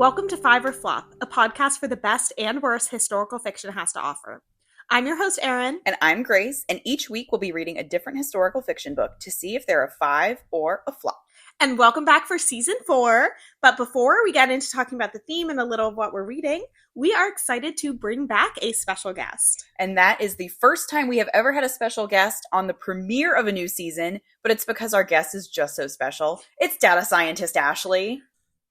Welcome to Five or Flop, a podcast for the best and worst historical fiction has to offer. I'm your host, Erin. And I'm Grace, and each week we'll be reading a different historical fiction book to see if they're a five or a flop. And welcome back for season 4. But before we get into talking about the theme and a little of what we're reading, we are excited to bring back a special guest. And that is the first time we have ever had a special guest on the premiere of a new season, but it's because our guest is just so special. It's data scientist Ashley.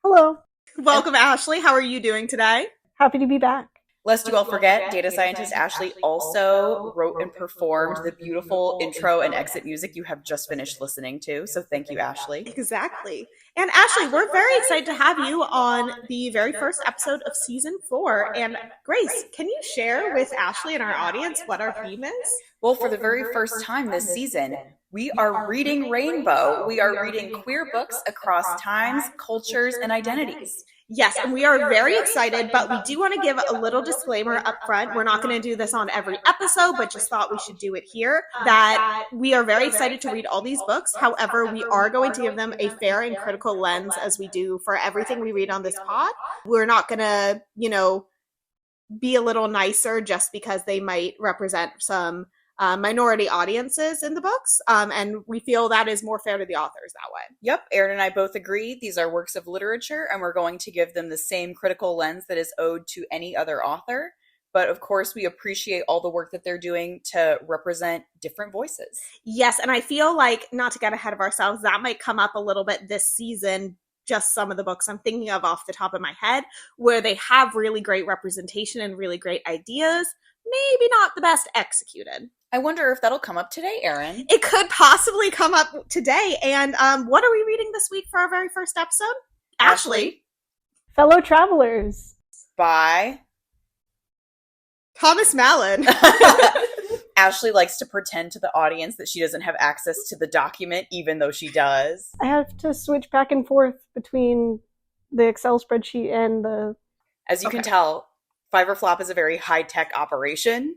Hello. Welcome, Ashley. How are you doing today? Happy to be back. Lest you all forget, data scientist Ashley also wrote and performed the beautiful intro and exit music you have just finished listening to. So thank you, Ashley. Exactly. And Ashley, we're very excited to have you on the very first episode of season 4. And Grace, can you share with Ashley and our audience what our theme is? Well, for the very first time this season, we are reading Rainbow. We are reading queer books across times, cultures, and identities. Yes, and we are very excited, but we do want to give a little disclaimer up front. We're not going to do this on every episode, but just thought we should do it here, that we are very excited to read all these books. However, we are going to give them a fair and critical lens as we do for everything we read on this pod. We're not going to, be a little nicer just because they might represent some minority audiences in the books, and we feel that is more fair to the authors that way. Yep, Erin and I both agree. These are works of literature, and we're going to give them the same critical lens that is owed to any other author. But of course, we appreciate all the work that they're doing to represent different voices. Yes, and I feel like, not to get ahead of ourselves, that might come up a little bit this season. Just some of the books I'm thinking of off the top of my head, where they have really great representation and really great ideas, maybe not the best executed. I wonder if that'll come up today, Erin. It could possibly come up today. And what are we reading this week for our very first episode? Ashley. Fellow Travelers. By Thomas Mallon. Ashley likes to pretend to the audience that she doesn't have access to the document, even though she does. I have to switch back and forth between the Excel spreadsheet and the... As you can tell, Five or Flop is a very high-tech operation.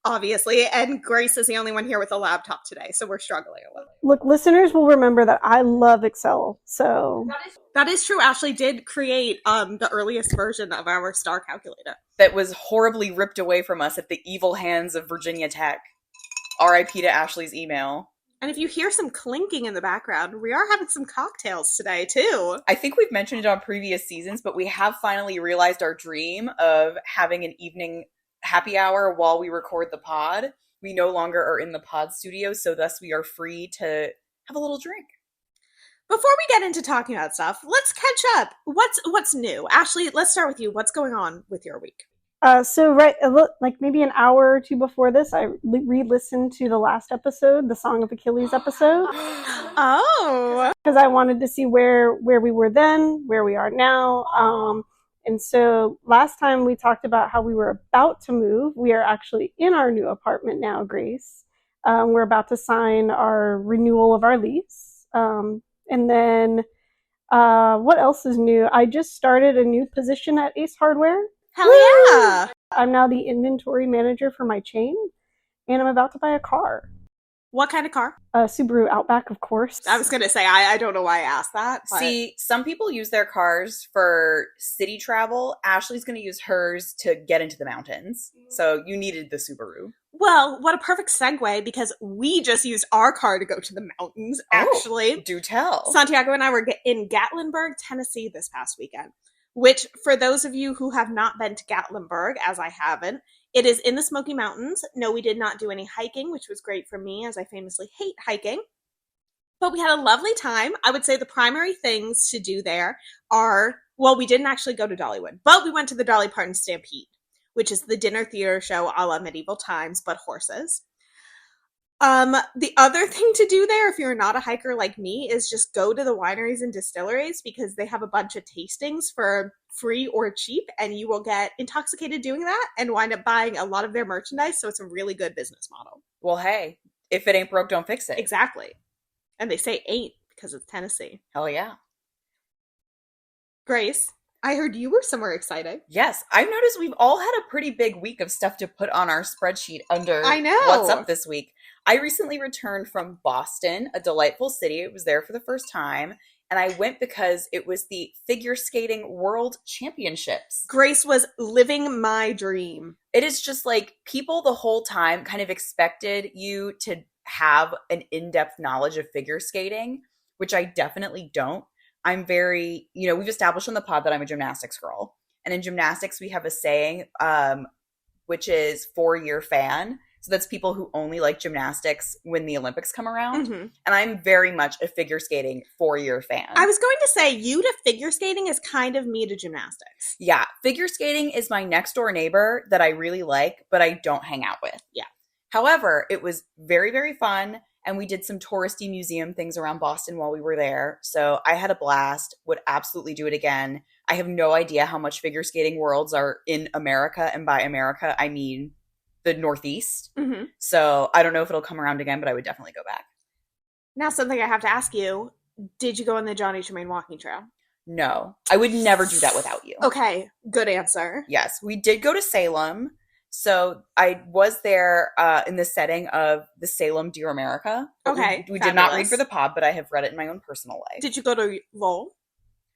Obviously, and Grace is the only one here with a laptop today, so we're struggling a little. Look, listeners will remember that I love Excel, so... That is true. Ashley did create the earliest version of our star calculator. That was horribly ripped away from us at the evil hands of Virginia Tech. R.I.P. to Ashley's email. And if you hear some clinking in the background, we are having some cocktails today, too. I think we've mentioned it on previous seasons, but we have finally realized our dream of having an evening happy hour while we record the pod. We no longer are in the pod studio, so thus we are free to have a little drink. Before we get into talking about stuff, let's catch up. What's new? Ashley, let's start with you. What's going on with your week? Like maybe an hour or two before this, I re-listened to the last episode, the Song of Achilles episode. Oh! Because I wanted to see where we were then, where we are now. And so last time we talked about how we were about to move. We are actually in our new apartment now, Grace. We're about to sign our renewal of our lease. And then what else is new? I just started a new position at Ace Hardware. Hell yeah! I'm now the inventory manager for my chain, and I'm about to buy a car. What kind of car? A Subaru Outback, of course. I was going to say, I don't know why I asked that. But... See, some people use their cars for city travel. Ashley's going to use hers to get into the mountains. So you needed the Subaru. Well, what a perfect segue, because we just used our car to go to the mountains, actually. Oh, do tell. Santiago and I were in Gatlinburg, Tennessee this past weekend, which, for those of you who have not been to Gatlinburg, as I haven't, it is in the Smoky Mountains. No, we did not do any hiking, which was great for me, as I famously hate hiking. But we had a lovely time. I would say the primary things to do there are, well, we didn't actually go to Dollywood, but we went to the Dolly Parton Stampede, which is the dinner theater show a la medieval times, but horses. The other thing to do there, if you're not a hiker like me, is just go to the wineries and distilleries, because they have a bunch of tastings for free or cheap, and you will get intoxicated doing that and wind up buying a lot of their merchandise. So it's a really good business model. Well, hey, if it ain't broke, don't fix it. Exactly. And they say ain't because it's Tennessee. Hell yeah. Grace, I heard you were somewhere exciting. Yes, I've noticed we've all had a pretty big week of stuff to put on our spreadsheet under I know. What's Up this week. I recently returned from Boston, a delightful city. It was there for the first time. And I went because it was the Figure Skating World Championships. Grace was living my dream. It is just like people the whole time kind of expected you to have an in-depth knowledge of figure skating, which I definitely don't. I'm very, we've established on the pod that I'm a gymnastics girl. And in gymnastics, we have a saying, which is 4-year fan. So that's people who only like gymnastics when the Olympics come around. Mm-hmm. And I'm very much a figure skating 4-year fan. I was going to say, you to figure skating is kind of me to gymnastics. Yeah. Figure skating is my next door neighbor that I really like, but I don't hang out with. Yeah. However, it was very, very fun. And we did some touristy museum things around Boston while we were there. So I had a blast, would absolutely do it again. I have no idea how much figure skating worlds are in America. And by America, I mean the Northeast. Mm-hmm. So I don't know if it'll come around again, but I would definitely go back. Now, something I have to ask you, did you go on the Johnny Tremaine walking trail? No, I would never do that without you. Okay, good answer. Yes, we did go to Salem. So I was there in the setting of the Salem Dear America. Okay, we did not read for the pod, but I have read it in my own personal life. Did you go to Lowell?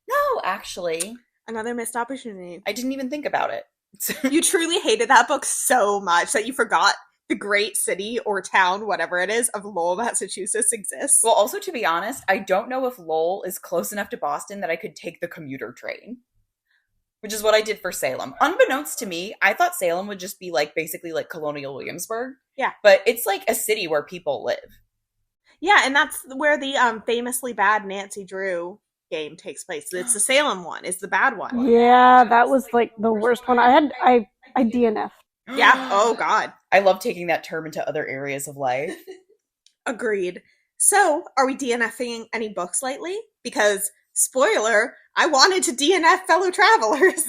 No, actually. Another missed opportunity. I didn't even think about it. You truly hated that book so much that you forgot the great city or town, whatever it is, of Lowell, Massachusetts exists. Well, also, to be honest, I don't know if Lowell is close enough to Boston that I could take the commuter train, which is what I did for Salem. Unbeknownst to me, I thought Salem would just be basically like Colonial Williamsburg. Yeah. But it's like a city where people live. Yeah, and that's where the famously bad Nancy Drew game takes place. It's the Salem one. It's the bad one. Yeah, that was like the worst one. I DNF. Yeah. Oh God. I love taking that term into other areas of life. Agreed. So, are we DNFing any books lately? Because, spoiler, I wanted to DNF Fellow Travelers.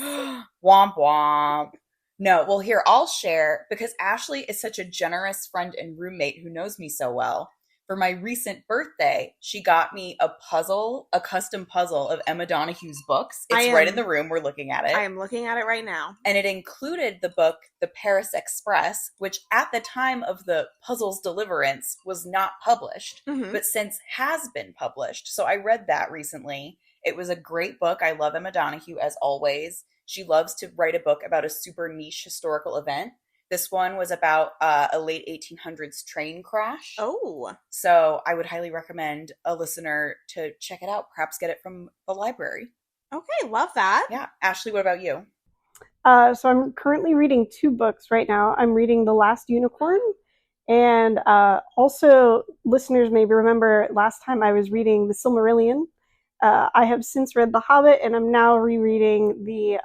Womp womp. No, well, here, I'll share, because Ashley is such a generous friend and roommate who knows me so well. For my recent birthday, she got me a custom puzzle of Emma Donohue's books. It's right in the room. We're looking at it. I am looking at it right now. And it included the book, The Paris Express, which at the time of the puzzle's deliverance was not published, but since has been published. So I read that recently. It was a great book. I love Emma Donohue as always. She loves to write a book about a super niche historical event. This one was about a late 1800s train crash. Oh. So I would highly recommend a listener to check it out. Perhaps get it from the library. Okay, love that. Yeah. Ashley, what about you? So I'm currently reading 2 books right now. I'm reading The Last Unicorn. And also, listeners maybe remember last time I was reading The Silmarillion. I have since read The Hobbit, and I'm now rereading the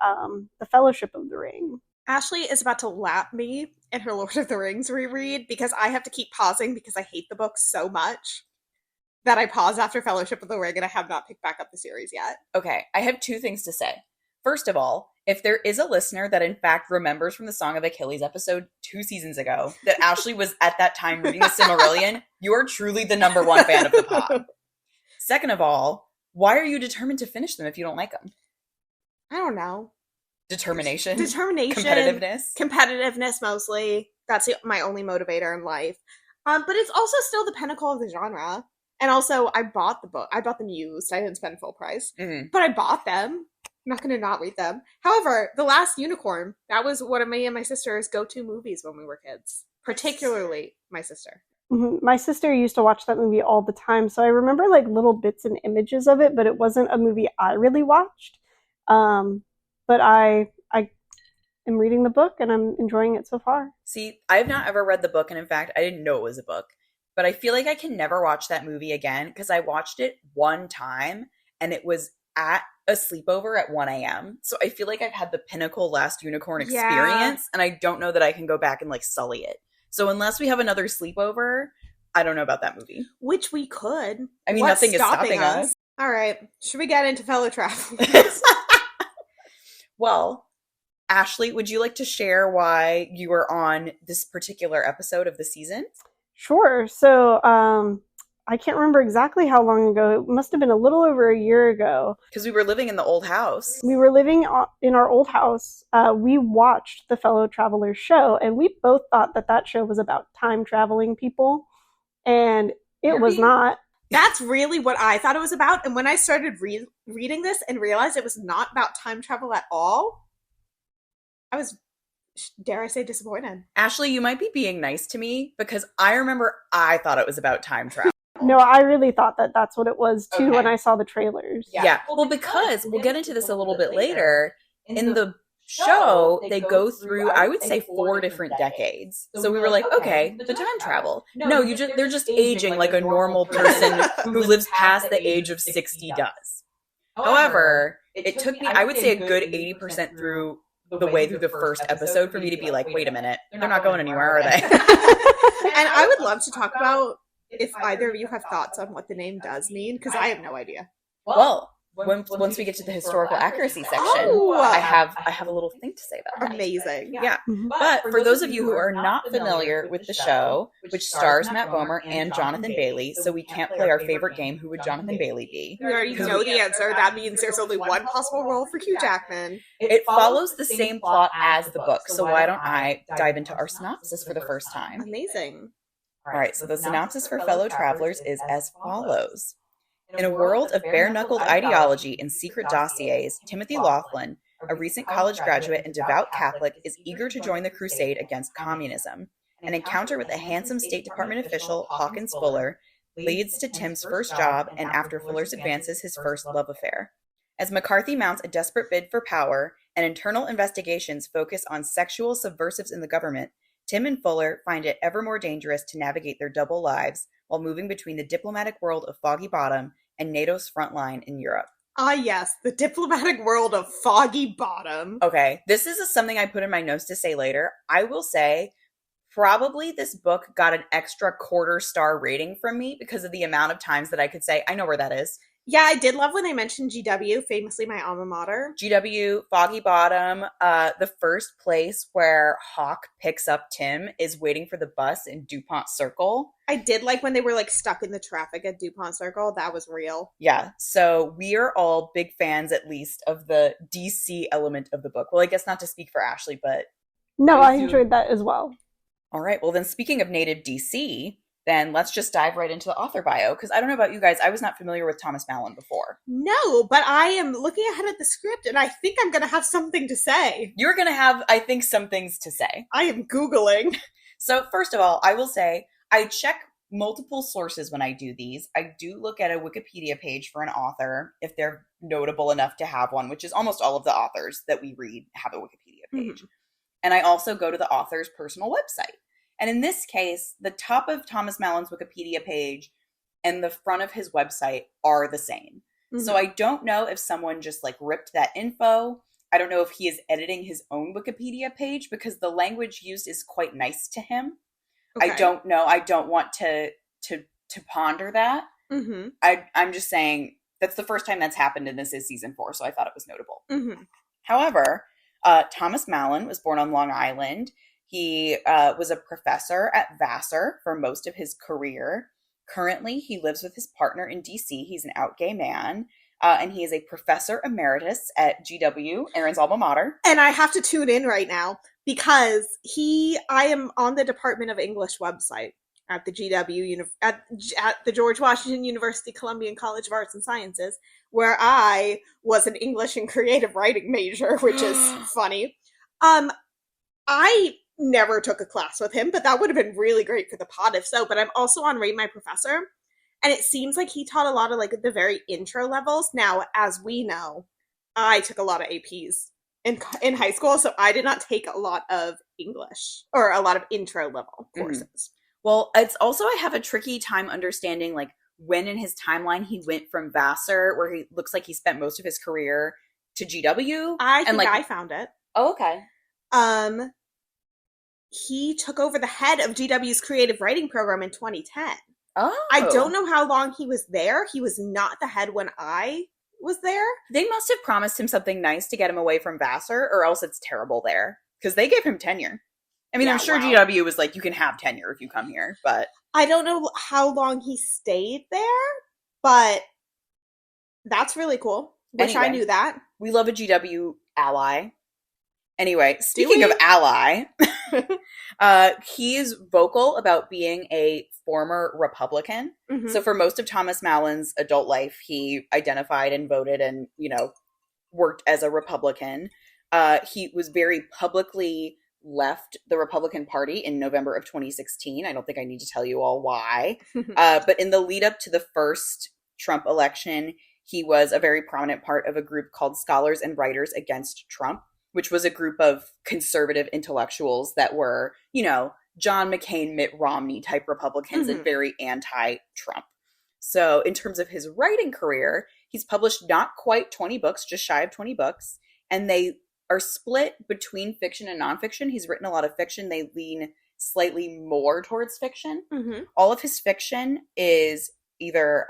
Fellowship of the Ring. Ashley is about to lap me in her Lord of the Rings reread because I have to keep pausing because I hate the book so much that I pause after Fellowship of the Ring and I have not picked back up the series yet. Okay, I have 2 things to say. First of all, if there is a listener that in fact remembers from the Song of Achilles episode 2 seasons ago that Ashley was at that time reading the Silmarillion, you are truly the number 1 fan of the pod. Second of all, why are you determined to finish them if you don't like them? I don't know. Determination. Competitiveness mostly. That's my only motivator in life. But it's also still the pinnacle of the genre. And also, I bought the book. I bought them used. I didn't spend full price. Mm-hmm. But I bought them. I'm not going to not read them. However, The Last Unicorn, that was one of me and my sister's go-to movies when we were kids. Particularly my sister. Mm-hmm. My sister used to watch that movie all the time. So I remember little bits and images of it, but it wasn't a movie I really watched. But I am reading the book and I'm enjoying it so far. See, I have not ever read the book, and in fact, I didn't know it was a book. But I feel like I can never watch that movie again because I watched it one time and it was at a sleepover at 1 a.m. So I feel like I've had the pinnacle Last Unicorn experience, and I don't know that I can go back and sully it. So unless we have another sleepover, I don't know about that movie. Which we could. I mean, nothing is stopping us. All right. Should we get into Fellow Travelers? Well, Ashley, would you like to share why you were on this particular episode of the season? Sure. So I can't remember exactly how long ago. It must have been a little over a year ago. Because we were living in the old house. We were living in our old house. We watched the Fellow Travelers show, and we both thought that show was about time traveling people. And it was not. That's really what I thought it was about. And when I started reading this and realized it was not about time travel at all, I was, dare I say, disappointed. Ashley, you might be being nice to me because I remember I thought it was about time travel. No, I really thought that that's what it was too Okay. when I saw the trailers. Yeah. Well, because we'll get into this a little bit later. In the show, they go through, I would say, 4 different decades. So we were like, okay, the time travel. No, they're just aging like a normal person who lives past the age of 60 does. However, it took me, I would say, a good 80% through the way through the first episode for me to be like, wait a minute, they're not going anywhere, are they? And I would love to talk about if either of you have thoughts on what the name does mean, because I have no idea. Well, once we get to the historical accuracy section, I have a little thing to say about that. Amazing. Yeah. Mhm. But for those of you who are not familiar with the show, which stars Matt Bomer and Jonathan Bailey, so we can't play our favorite game, who would Jonathan Bailey be? We already know the answer. That means there's only one possible role for Hugh Jackman. It follows the same plot as the book, so why don't I dive into our synopsis for the first time? Amazing. All right, so the synopsis for fellow travelers is as follows. In a world of bare-knuckled ideology and secret dossiers, Timothy Laughlin, a recent college graduate and devout Catholic, is eager to join the crusade against communism. An encounter with a handsome State Department official, Hawkins Fuller, leads to Tim's first job and, after Fuller's advances, his first love affair. As McCarthy mounts a desperate bid for power and internal investigations focus on sexual subversives in the government, Tim and Fuller find it ever more dangerous to navigate their double lives while moving between the diplomatic world of Foggy Bottom and NATO's front line in Europe. Ah, yes, the diplomatic world of Foggy Bottom. Okay, this is something I put in my notes to say later. I will say, probably this book got an extra 1/4-star rating from me because of the amount of times that I could say, I know where that is. Yeah, I did love when they mentioned GW, famously my alma mater. GW, Foggy Bottom, the first place where Hawk picks up Tim is waiting for the bus in DuPont Circle. I did like when they were like stuck in the traffic at DuPont Circle. That was real. Yeah, so we are all big fans, at least, of the DC element of the book. Well, I guess not to speak for Ashley, but... No, I enjoyed that as well. All right, well then, speaking of native DC... then let's just dive right into the author bio, because I don't know about you guys, I was not familiar with Thomas Mallon before. No, but I am looking ahead at the script, and I think I'm going to have something to say. You're going to have, I think, some things to say. I am Googling. So first of all, I will say, I check multiple sources when I do these. I do look at a Wikipedia page for an author, if they're notable enough to have one, which is almost all of the authors that we read have a Wikipedia page. Mm-hmm. And I also go to the author's personal website. And in this case, the top of Thomas Mallon's Wikipedia page and the front of his website are the same. Mm-hmm. So I don't know if someone just like ripped that info. I don't know if he is editing his own Wikipedia page because the language used is quite nice to him. Okay. I don't know. I don't want to ponder that. Mm-hmm. I'm just saying that's the first time that's happened, and this is season 4, so I thought it was notable. Mm-hmm. However, Thomas Mallon was born on Long Island. He was a professor at Vassar for most of his career. Currently, he lives with his partner in D.C. He's an out gay man, and he is a professor emeritus at GW, Erin's alma mater. And I have to tune in right now because I am on the Department of English website at the GW, at the George Washington University Columbian College of Arts and Sciences, where I was an English and creative writing major, which is funny. I never took a class with him, but that would have been really great for the pod if so. But I'm also on Rate My Professor, and it seems like he taught a lot of like the very intro levels. Now, as we know, I took a lot of APs in high school, so I did not take a lot of English or a lot of intro level courses. Mm-hmm. Well, it's also, I have a tricky time understanding like when in his timeline he went from Vassar, where he looks like he spent most of his career, to GW. I think I found it. Oh, okay. He took over the head of GW's creative writing program in 2010. Oh. I don't know how long he was there. He was not the head when I was there. They must have promised him something nice to get him away from Vassar, or else it's terrible there. Because they gave him tenure. I mean, yeah, I'm sure GW was like, you can have tenure if you come here, but... I don't know how long he stayed there, but that's really cool. Wish I knew that. We love a GW ally. Anyway, speaking of ally, he is vocal about being a former Republican. Mhm. So for most of Thomas Mallon's adult life, he identified and voted and, worked as a Republican. He was very publicly left the Republican Party in November of 2016. I don't think I need to tell you all why. But in the lead up to the first Trump election, he was a very prominent part of a group called Scholars and Writers Against Trump, which was a group of conservative intellectuals that were, John McCain, Mitt Romney type Republicans and very anti-Trump. So in terms of his writing career, he's published not quite 20 books, just shy of 20 books, and they are split between fiction and nonfiction. He's written a lot of fiction. They lean slightly more towards fiction. Mm-hmm. All of his fiction is either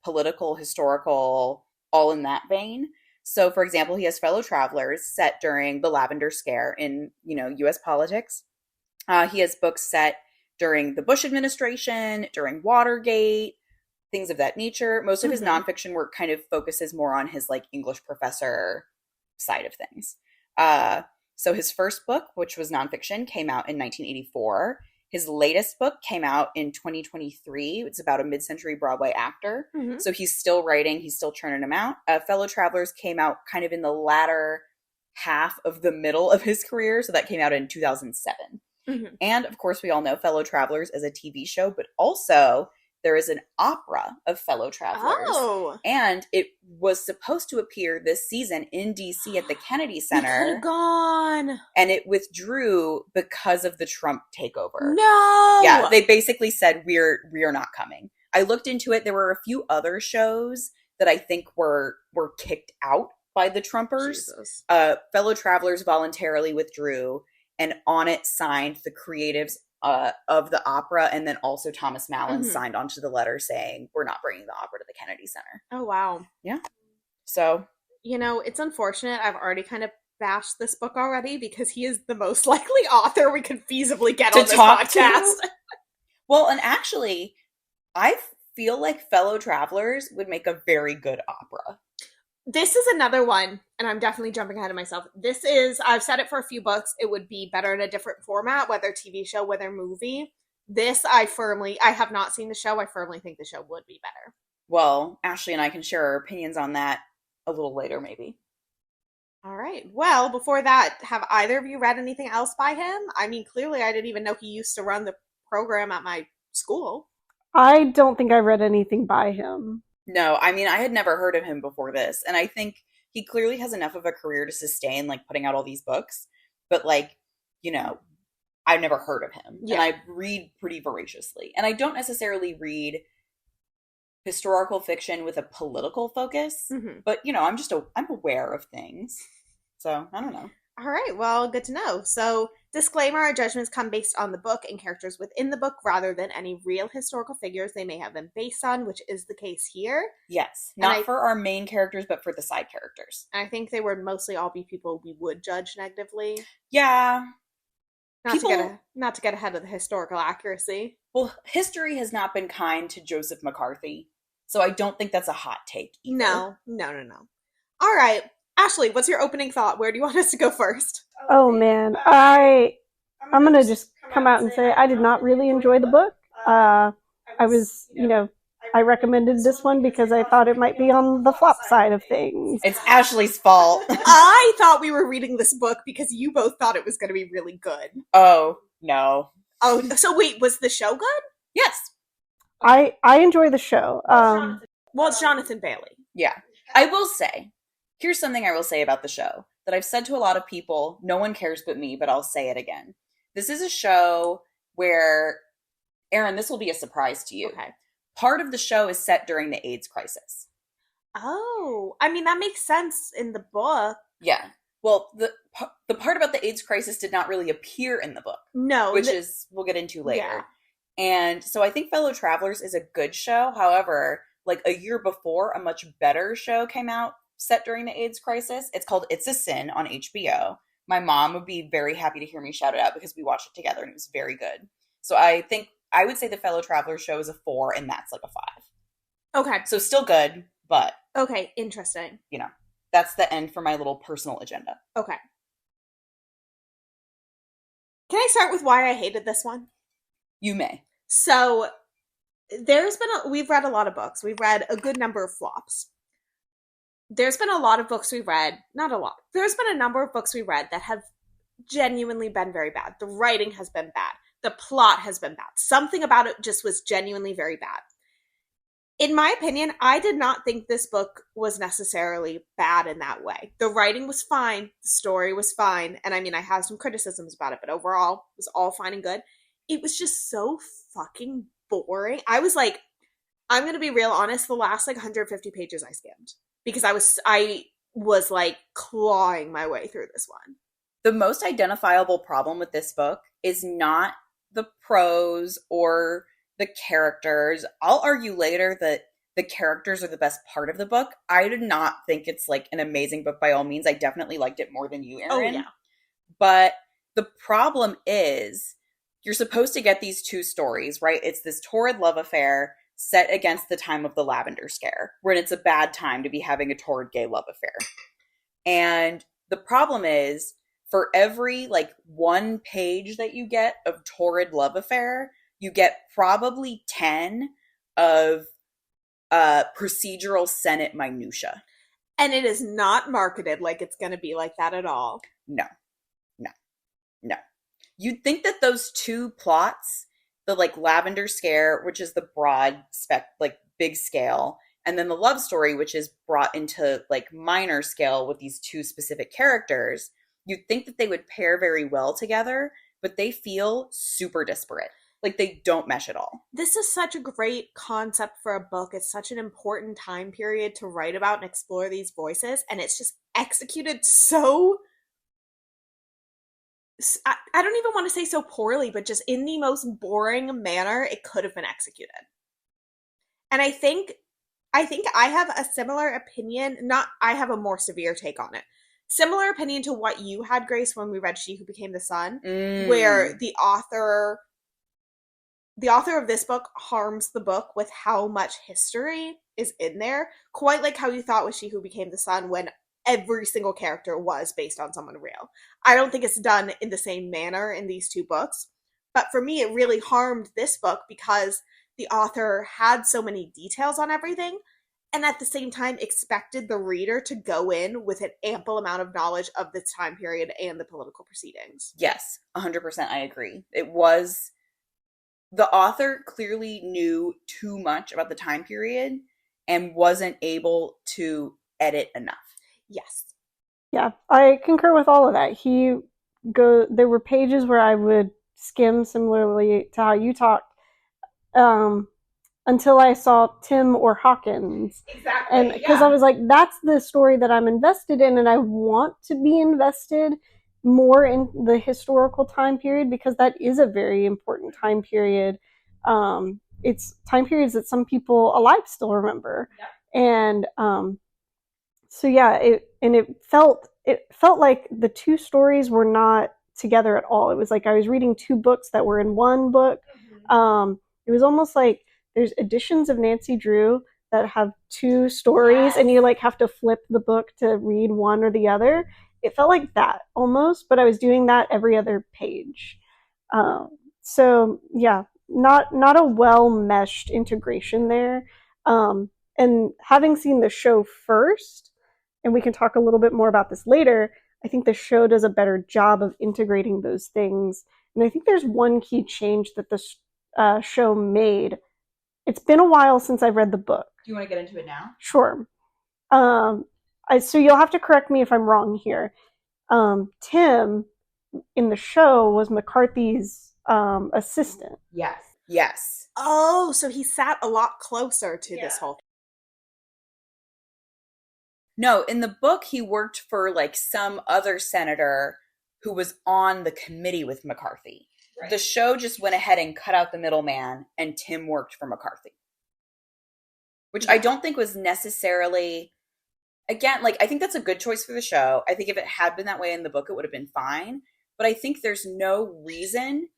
political, historical, all in that vein. So, for example, he has Fellow Travelers set during the Lavender Scare in, U.S. politics. He has books set during the Bush administration, during Watergate, things of that nature. Most of his nonfiction work kind of focuses more on his English professor side of things. So his first book, which was nonfiction, came out in 1984. His latest book came out in 2023. It's about a mid-century Broadway actor. Mm-hmm. So he's still writing. He's still churning them out. Fellow Travelers came out kind of in the latter half of the middle of his career. So that came out in 2007. Mm-hmm. And of course, we all know Fellow Travelers as a TV show, but also there is an opera of Fellow Travelers. Oh. And it was supposed to appear this season in DC at the Kennedy Center. It could have gone. And it withdrew because of the Trump takeover. No. Yeah, they basically said, we're not coming. I looked into it. There were a few other shows that I think were kicked out by the Trumpers. Jesus. Fellow Travelers voluntarily withdrew, and on it signed the creatives of the opera, and then also Thomas Mallon signed onto the letter saying, we're not bringing the opera to the Kennedy Center. Oh, wow. Yeah. So. It's unfortunate. I've already kind of bashed this book already because he is the most likely author we could feasibly get on this podcast. Well, and actually, I feel like Fellow Travelers would make a very good opera. This is another one, and I'm definitely jumping ahead of myself. I've said it for a few books, it would be better in a different format, whether TV show, whether movie. This, I have not seen the show, I firmly think the show would be better. Well, Ashley and I can share our opinions on that a little later, maybe. All right. Well, before that, have either of you read anything else by him? I mean, clearly I didn't even know he used to run the program at my school. I don't think I read anything by him. No, I mean, I had never heard of him before this, and I think he clearly has enough of a career to sustain, putting out all these books, but, I've never heard of him, and I read pretty voraciously, and I don't necessarily read historical fiction with a political focus, but, I'm aware of things, so, I don't know. All right, well, good to know. So, disclaimer, our judgments come based on the book and characters within the book rather than any real historical figures they may have been based on, which is the case here. Yes, not for our main characters, but for the side characters. I think they would mostly all be people we would judge negatively. Yeah. Not to get ahead of the historical accuracy. Well, history has not been kind to Joseph McCarthy, so I don't think that's a hot take either. No. All right. Ashley, what's your opening thought? Where do you want us to go first? Oh man, I'm gonna just come out and say I did not really enjoy the book. I was, I recommended this one because I thought it might be on the flop side of things. It's Ashley's fault. I thought we were reading this book because you both thought it was going to be really good. Oh, no. Oh, so wait, was the show good? Yes. I enjoy the show. Well, it's Jonathan Bailey. Yeah. I will say, here's something I will say about the show that I've said to a lot of people. No one cares but me, but I'll say it again. This is a show where, Erin, this will be a surprise to you. Okay. Part of the show is set during the AIDS crisis. Oh, I mean, that makes sense in the book. Yeah. Well, the part about the AIDS crisis did not really appear in the book. No. Which we'll get into later. Yeah. And so I think Fellow Travelers is a good show. However, a year before, a much better show came out set during the AIDS crisis. It's called It's a Sin on HBO. My mom would be very happy to hear me shout it out because we watched it together and it was very good. So I think I would say the Fellow Travelers show is a 4 and that's a 5. Okay. So still good, but. Okay, interesting. That's the end for my little personal agenda. Okay. Can I start with why I hated this one? You may. So we've read a lot of books. We've read a good number of flops. There's been a lot of books we read, not a lot. There's been a number of books we read that have genuinely been very bad. The writing has been bad. The plot has been bad. Something about it just was genuinely very bad. In my opinion, I did not think this book was necessarily bad in that way. The writing was fine. The story was fine. And I mean, I have some criticisms about it, but overall, it was all fine and good. It was just so fucking boring. I was like, I'm going to be real honest. The last 150 pages I skimmed because I was like clawing my way through this one. The most identifiable problem with this book is not the prose or the characters. I'll argue later that the characters are the best part of the book. I did not think it's an amazing book by all means. I definitely liked it more than you, Erin. Oh, yeah. But the problem is you're supposed to get these two stories, right? It's this torrid love affair set against the time of the Lavender Scare, when it's a bad time to be having a torrid gay love affair. And the problem is, for every one page that you get of torrid love affair, you get probably 10 of procedural Senate minutia. And it is not marketed like it's going to be like that at all. No. You'd think that those two plots, the Lavender Scare, which is the broad big scale, and then the love story, which is brought into minor scale with these two specific characters, you'd think that they would pair very well together, but they feel super disparate. They don't mesh at all. This is such a great concept for a book. It's such an important time period to write about and explore these voices, and it's just executed so... I don't even want to say so poorly, but just in the most boring manner it could have been executed. And I think I have a similar opinion. I have a more severe take on it. Similar opinion to what you had, Grace, when we read She Who Became the Sun, where the author of this book harms the book with how much history is in there, quite like how you thought with She Who Became the Sun when every single character was based on someone real. I don't think it's done in the same manner in these two books, but for me it really harmed this book because the author had so many details on everything, and at the same time expected the reader to go in with an ample amount of knowledge of this time period and the political proceedings. Yes, 100% I agree. The author clearly knew too much about the time period and wasn't able to edit enough. Yes. Yeah, I concur with all of that. There were pages where I would skim similarly to how you talked, until I saw Tim or Hawkins. Exactly. And because I was like, that's the story that I'm invested in, and I want to be invested more in the historical time period because that is a very important time period. It's time periods that some people alive still remember. Yep. And so yeah, it felt like the two stories were not together at all. It was like I was reading two books that were in one book. Mm-hmm. It was almost like there's editions of Nancy Drew that have two stories, yes, and you have to flip the book to read one or the other. It felt like that almost, but I was doing that every other page. So yeah, not a well meshed integration there. And having seen the show first, and we can talk a little bit more about this later, I think the show does a better job of integrating those things. And I think there's one key change that the show made. It's been a while since I've read the book. Do you want to get into it now? Sure. So you'll have to correct me if I'm wrong here. Tim in the show was McCarthy's assistant. Yes. Oh, so he sat a lot closer to this whole thing. No, in the book, he worked for some other senator who was on the committee with McCarthy. Right. The show just went ahead and cut out the middleman, and Tim worked for McCarthy. Which I don't think was necessarily, again, I think that's a good choice for the show. I think if it had been that way in the book, it would have been fine. But I think there's no reason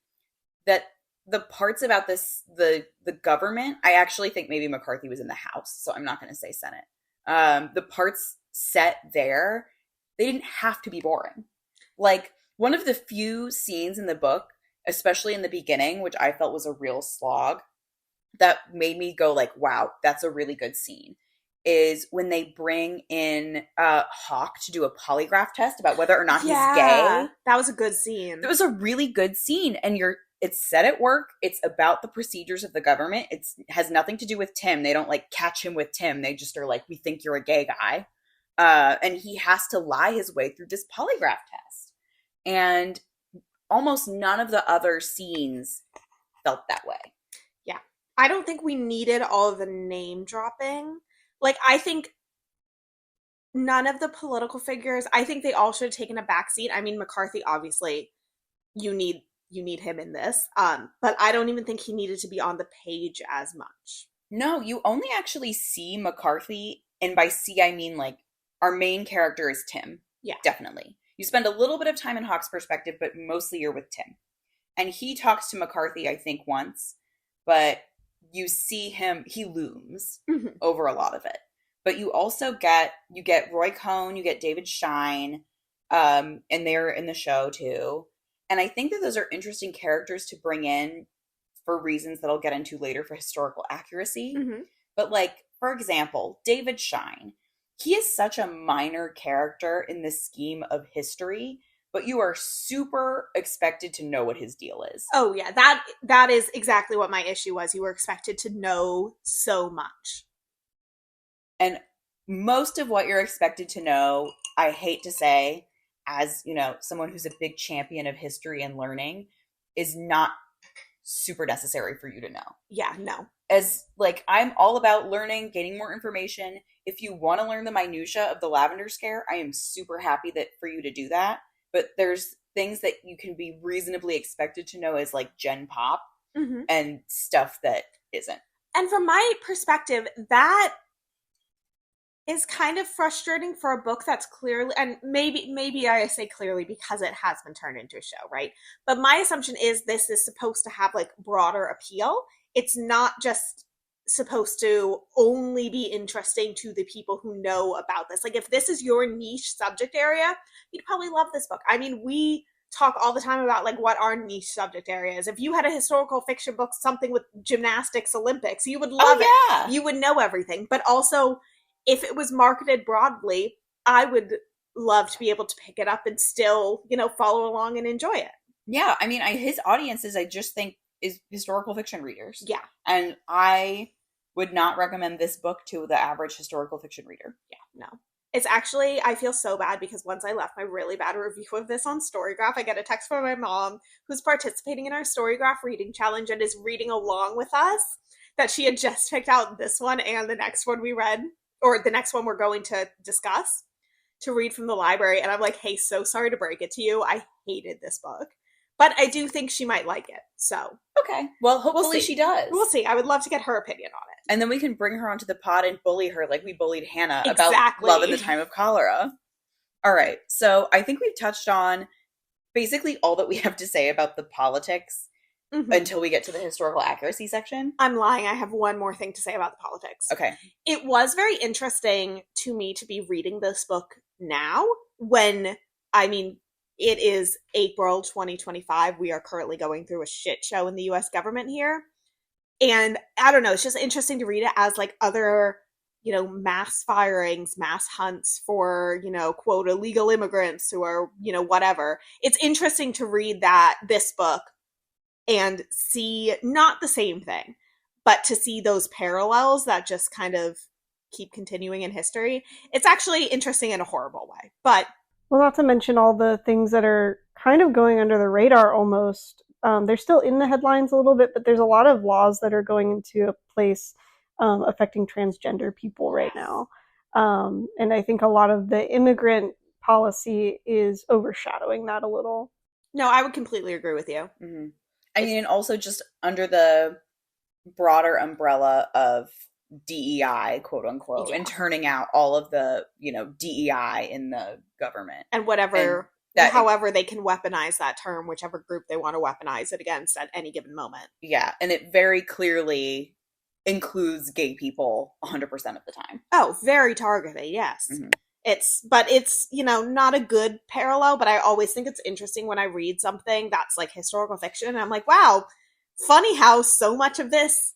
that the parts about the government, I actually think maybe McCarthy was in the House, so I'm not going to say Senate. The parts set there, they didn't have to be boring. one of the few scenes in the book, especially in the beginning, which I felt was a real slog, that made me go like, wow, that's a really good scene, is when they bring in Hawk to do a polygraph test about whether or not he's gay. That was a good scene. It was a really good scene, and it's set at work. It's about the procedures of the government. It has nothing to do with Tim. They don't like catch him with Tim. They just are like, we think you're a gay guy. And he has to lie his way through this polygraph test. And almost none of the other scenes felt that way. Yeah. I don't think we needed all of the name dropping. Like, I think none of the political figures, I think they all should have taken a backseat. I mean, McCarthy, obviously, you need him in this. But I don't even think he needed to be on the page as much. No, you only actually see McCarthy, and by see, I mean, like, our main character is Tim. Yeah. Definitely. You spend a little bit of time in Hawk's perspective, but mostly you're with Tim. And he talks to McCarthy, I think, once, but you see him, he looms over a lot of it. But you also get Roy Cohn, you get David Shine, and they're in the show too. And I think that those are interesting characters to bring in for reasons that I'll get into later for historical accuracy. But like, for example, David Shine, he is such a minor character in the scheme of history, but you are super expected to know what his deal is. Oh yeah, that is exactly what my issue was. You were expected to know so much. And most of what you're expected to know, I hate to say, as, you know, someone who's a big champion of history and learning, is not super necessary for you to know. Yeah, no. As, like, I'm all about learning, gaining more information. If you want to learn the minutia of the Lavender Scare, I am super happy that for you to do that. But there's things that you can be reasonably expected to know as, like, Gen Pop and stuff that isn't. And from my perspective, that is kind of frustrating for a book that's clearly, and maybe I say clearly because it has been turned into a show, right? But my assumption is this is supposed to have like broader appeal. It's not just supposed to only be interesting to the people who know about this. Like, if this is your niche subject area, you'd probably love this book. I mean, we talk all the time about like what our niche subject area is. If you had a historical fiction book, something with gymnastics Olympics, you would love it. You would know everything. But also, if it was marketed broadly, I would love to be able to pick it up and still, you know, follow along and enjoy it. Yeah, I mean, his audiences, I just think, is historical fiction readers. Yeah. And I would not recommend this book to the average historical fiction reader. Yeah, no. It's actually, I feel so bad because once I left my really bad review of this on Storygraph, I get a text from my mom who's participating in our Storygraph reading challenge and is reading along with us, that she had just picked out this one and the next one we read, or the next one we're going to discuss, to read from the library. And I'm like, hey, so sorry to break it to you. I hated this book. But I do think she might like it. So. Okay. Well, hopefully she does. We'll see. I would love to get her opinion on it. And then we can bring her onto the pod and bully her like we bullied Hannah about love in the time of cholera. All right. So I think we've touched on basically all that we have to say about the politics until we get to the historical accuracy section. I'm lying. I have one more thing to say about the politics. Okay. It was very interesting to me to be reading this book now when, I mean, it is April 2025. We are currently going through a shit show in the US government here. And I don't know, it's just interesting to read it as like other, you know, mass firings, mass hunts for, you know, quote, illegal immigrants who are, you know, whatever. It's interesting to read this book and see not the same thing, but to see those parallels that just kind of keep continuing in history. It's actually interesting in a horrible way, but. Well, not to mention all the things that are kind of going under the radar almost. They're still in the headlines a little bit, but there's a lot of laws that are going into a place affecting transgender people right now. And I think a lot of the immigrant policy is overshadowing that a little. No, I would completely agree with you. Mm-hmm. I mean, and also just under the broader umbrella of DEI, quote unquote, and turning out all of the, you know, DEI in the government. And whatever, however they can weaponize that term, whichever group they want to weaponize it against at any given moment. Yeah, and it very clearly includes gay people 100% of the time. Oh, very targeted, yes. Mm-hmm. But it's, not a good parallel, but I always think it's interesting when I read something that's like historical fiction and I'm like, wow, funny how so much of this,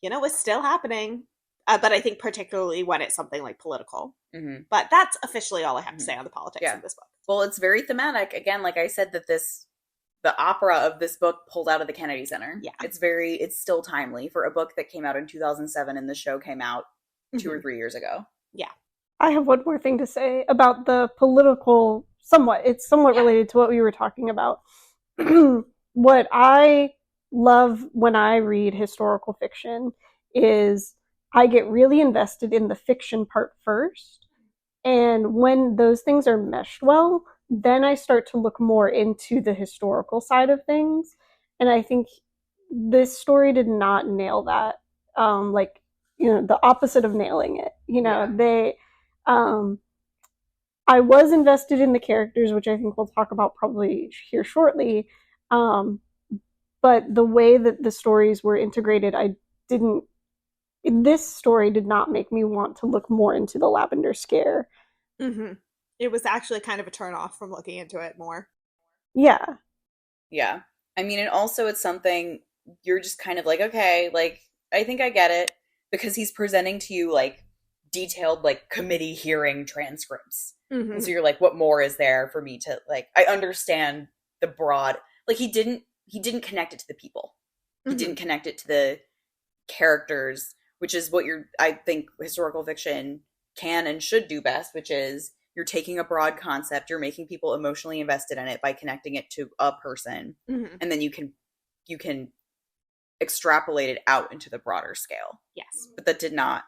is still happening. But I think particularly when it's something like political. Mm-hmm. But that's officially all I have to say on the politics of this book. Well, it's very thematic. Again, like I said, that the opera of this book pulled out of the Kennedy Center. Yeah. It's still timely for a book that came out in 2007 and the show came out 2 or 3 years ago. Yeah. I have one more thing to say about the political, it's somewhat related to what we were talking about. What I love when I read historical fiction is I get really invested in the fiction part first. And when those things are meshed well, then I start to look more into the historical side of things. And I think this story did not nail that. The opposite of nailing it. I was invested in the characters, which I think we'll talk about probably here shortly. But the way that the stories were integrated, this story did not make me want to look more into the Lavender Scare. Mm-hmm. It was actually kind of a turn off from looking into it more. Yeah. Yeah. I mean, and also it's something you're just kind of like, okay, like, I think I get it, because he's presenting to you like detailed like committee hearing transcripts. Mm-hmm. And so you're like, what more is there for me to like, I understand the broad, like he didn't connect it to the people. He didn't connect it to the characters, which is what I think historical fiction can and should do best, which is you're taking a broad concept, you're making people emotionally invested in it by connecting it to a person, and then you can extrapolate it out into the broader scale. Yes. But that did not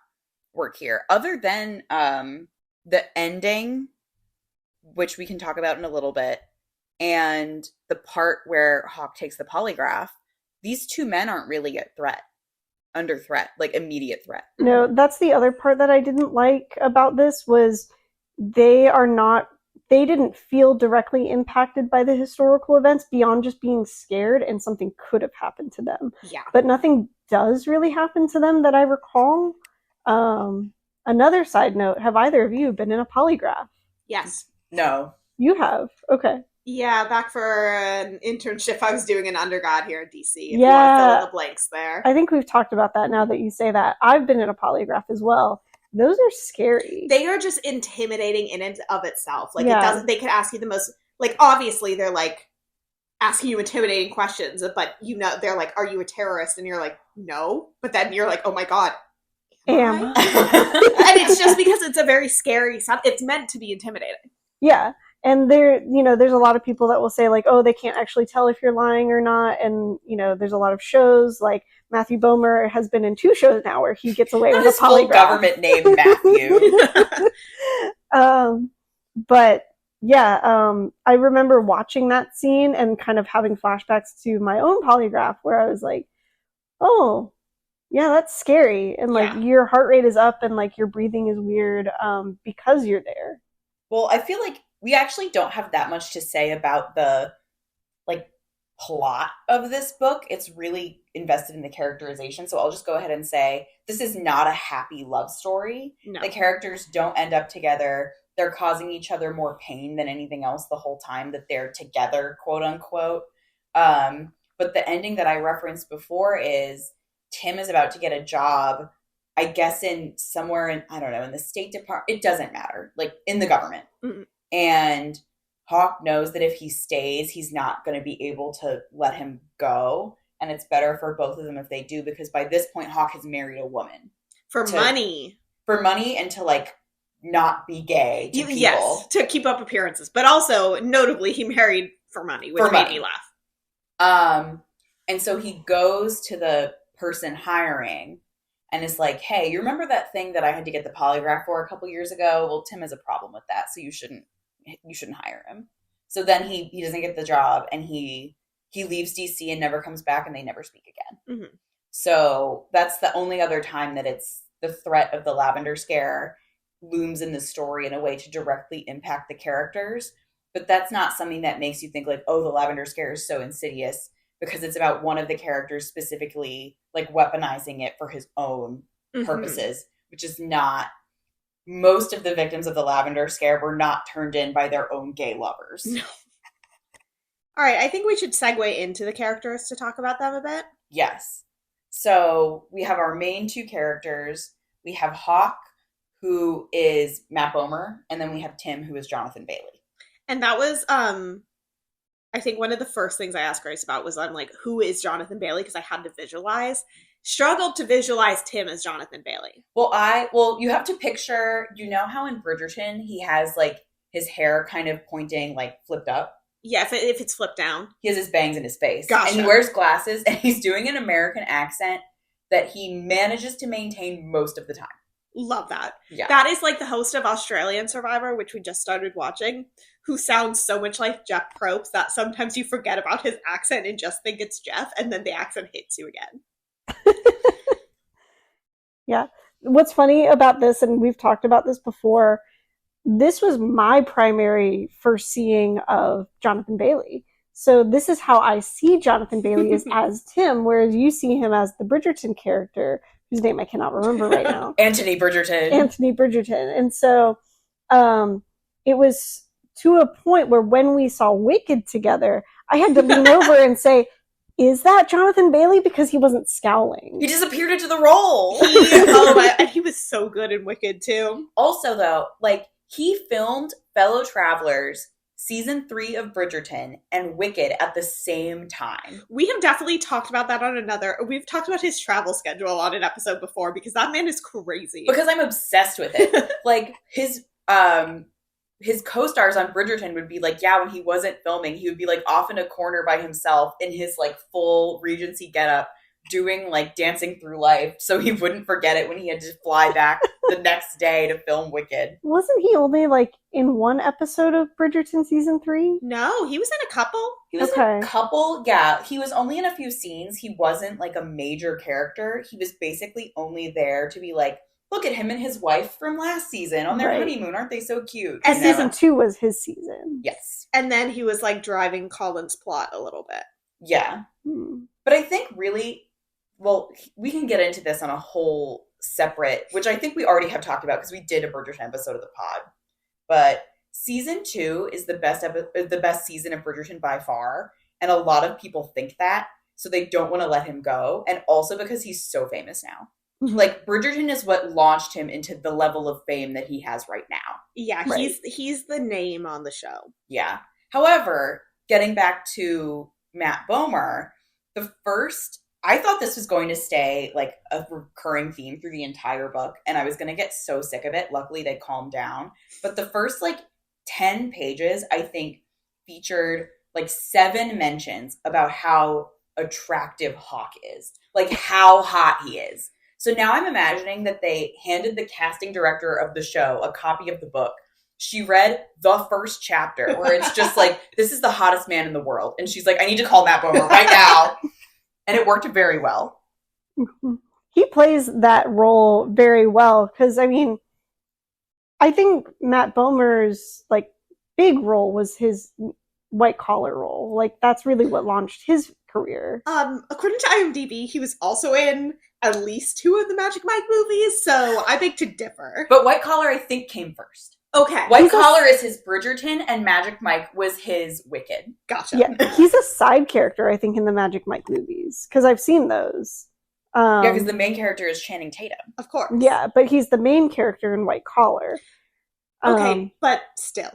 work here. Other than the ending, which we can talk about in a little bit, and the part where Hawk takes the polygraph, these two men aren't really under threat, like immediate threat. No, that's the other part that I didn't like about this was they didn't feel directly impacted by the historical events beyond just being scared and something could have happened to them. Yeah. But nothing does really happen to them that I recall. Another side note, have either of you been in a polygraph? Yes. No. You have? Okay. Yeah, back for an internship I was doing in undergrad here in DC. If yeah. you want to fill in the blanks there. I think we've talked about that now that you say that. I've been in a polygraph as well. Those are scary. They are just intimidating in and of itself. Like, they could ask you the most, like, obviously they're like asking you intimidating questions, but they're like, are you a terrorist? And you're like, no. But then you're like, oh my God. Am and it's just because it's a very scary sound. It's meant to be intimidating. Yeah. And there's a lot of people that will say like, oh, they can't actually tell if you're lying or not. And, there's a lot of shows like Matthew Bomer has been in 2 shows now where he gets away with a polygraph. Full government name, Matthew. But yeah, I remember watching that scene and kind of having flashbacks to my own polygraph where I was like, oh, yeah, that's scary. And like your heart rate is up and like your breathing is weird because you're there. Well, I feel like we actually don't have that much to say about the like plot of this book. It's really invested in the characterization. So I'll just go ahead and say this is not a happy love story. No. The characters don't end up together. They're causing each other more pain than anything else the whole time that they're together, quote unquote. But the ending that I referenced before is Tim is about to get a job, I guess in somewhere in, I don't know, in the State Department. It doesn't matter, like in the government. Mm-hmm. And Hawk knows that if he stays, he's not going to be able to let him go. And it's better for both of them if they do, because by this point, Hawk has married a woman. For money. For money and to like not be gay to people. Yes, to keep up appearances. But also, notably, he married for money, which made me laugh. And so he goes to the person hiring and is like, hey, you remember that thing that I had to get the polygraph for a couple years ago? Well, Tim has a problem with that, so you shouldn't hire him. So then he doesn't get the job and he leaves DC and never comes back and they never speak again. Mm-hmm. So that's the only other time that it's the threat of the Lavender Scare looms in the story in a way to directly impact the characters. But that's not something that makes you think like, oh, the Lavender Scare is so insidious, because it's about one of the characters specifically like weaponizing it for his own purposes, which is not most of the victims of the lavender scare were not turned in by their own gay lovers. No. All right, I think we should segue into the characters to talk about them a bit. Yes. So we have our main two characters. We have Hawk, who is Matt Bomer, and then we have Tim, who is Jonathan Bailey. And that was, I think one of the first things I asked Grace about was, I'm like, who is Jonathan Bailey? Because I had to visualize. Struggled to visualize Tim as Jonathan Bailey. Well, you have to picture, you know how in Bridgerton he has like his hair kind of pointing like flipped up? Yeah, if it's flipped down. He has his bangs in his face. Gotcha. And he wears glasses, and he's doing an American accent that he manages to maintain most of the time. Love that. Yeah. That is like the host of Australian Survivor, which we just started watching, who sounds so much like Jeff Probst that sometimes you forget about his accent and just think it's Jeff, and then the accent hits you again. Yeah. What's funny about this, and we've talked about this before, this was my primary first seeing of Jonathan Bailey. So this is how I see Jonathan Bailey is as Tim, whereas you see him as the Bridgerton character, whose name I cannot remember right now. Anthony Bridgerton. And so it was to a point where when we saw Wicked together, I had to lean over and say, is that Jonathan Bailey? Because he wasn't scowling. He disappeared into the role. And he was so good in Wicked, too. Also, though, like, he filmed Fellow Travelers, season 3 of Bridgerton, and Wicked at the same time. We have definitely talked about that we've talked about his travel schedule on an episode before, because that man is crazy. Because I'm obsessed with it. Like, his co-stars on Bridgerton would be like, yeah, when he wasn't filming, he would be like off in a corner by himself in his like full Regency getup, doing like Dancing Through Life, so he wouldn't forget it when he had to fly back the next day to film Wicked. Wasn't he only like in one episode of Bridgerton season 3? No, he was in a couple. He was in a couple, yeah. He was only in a few scenes. He wasn't like a major character. He was basically only there to be like, look at him and his wife from last season on their honeymoon. Aren't they so cute? And season 2 was his season. Yes. And then he was like driving Colin's plot a little bit. Yeah. But I think really, well, we can get into this on a whole separate, which I think we already have talked about because we did a Bridgerton episode of the pod. But season 2 is the best season of Bridgerton by far. And a lot of people think that. So they don't want to let him go. And also because he's so famous now. Like, Bridgerton is what launched him into the level of fame that he has right now. Yeah, right. He's the name on the show. Yeah. However, getting back to Matt Bomer, I thought this was going to stay like a recurring theme through the entire book, and I was going to get so sick of it. Luckily, they calmed down. But the first like 10 pages, I think, featured like 7 mentions about how attractive Hawk is, like how hot he is. So now I'm imagining that they handed the casting director of the show a copy of the book. She read the first chapter where it's just like, this is the hottest man in the world. And she's like, I need to call Matt Bomer right now. And it worked very well. He plays that role very well. Because, I mean, I think Matt Bomer's like big role was his white collar role. Like, that's really what launched his career. According to IMDb, he was also in at least 2 of the Magic Mike movies, so I beg to differ. But White Collar, I think, came first. Okay. White Collar is his Bridgerton, and Magic Mike was his Wicked. Gotcha. Yeah, he's a side character, I think, in the Magic Mike movies, because I've seen those. Yeah, because the main character is Channing Tatum. Of course. Yeah, but he's the main character in White Collar. Okay, but still.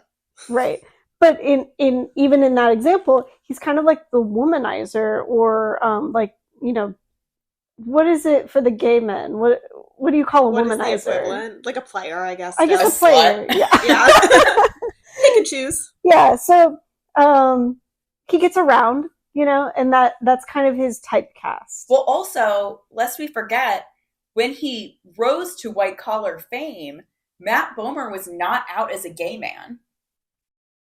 Right. But even in that example, he's kind of like the womanizer, or like, you know, what is it for the gay men? What do you call a womanizer? Is the equivalent? Like a player, I guess. I guess a player. Yeah. Yeah. They can choose. Yeah. So he gets around, you know, and that's kind of his typecast. Well, also, lest we forget, when he rose to white collar fame, Matt Bomer was not out as a gay man.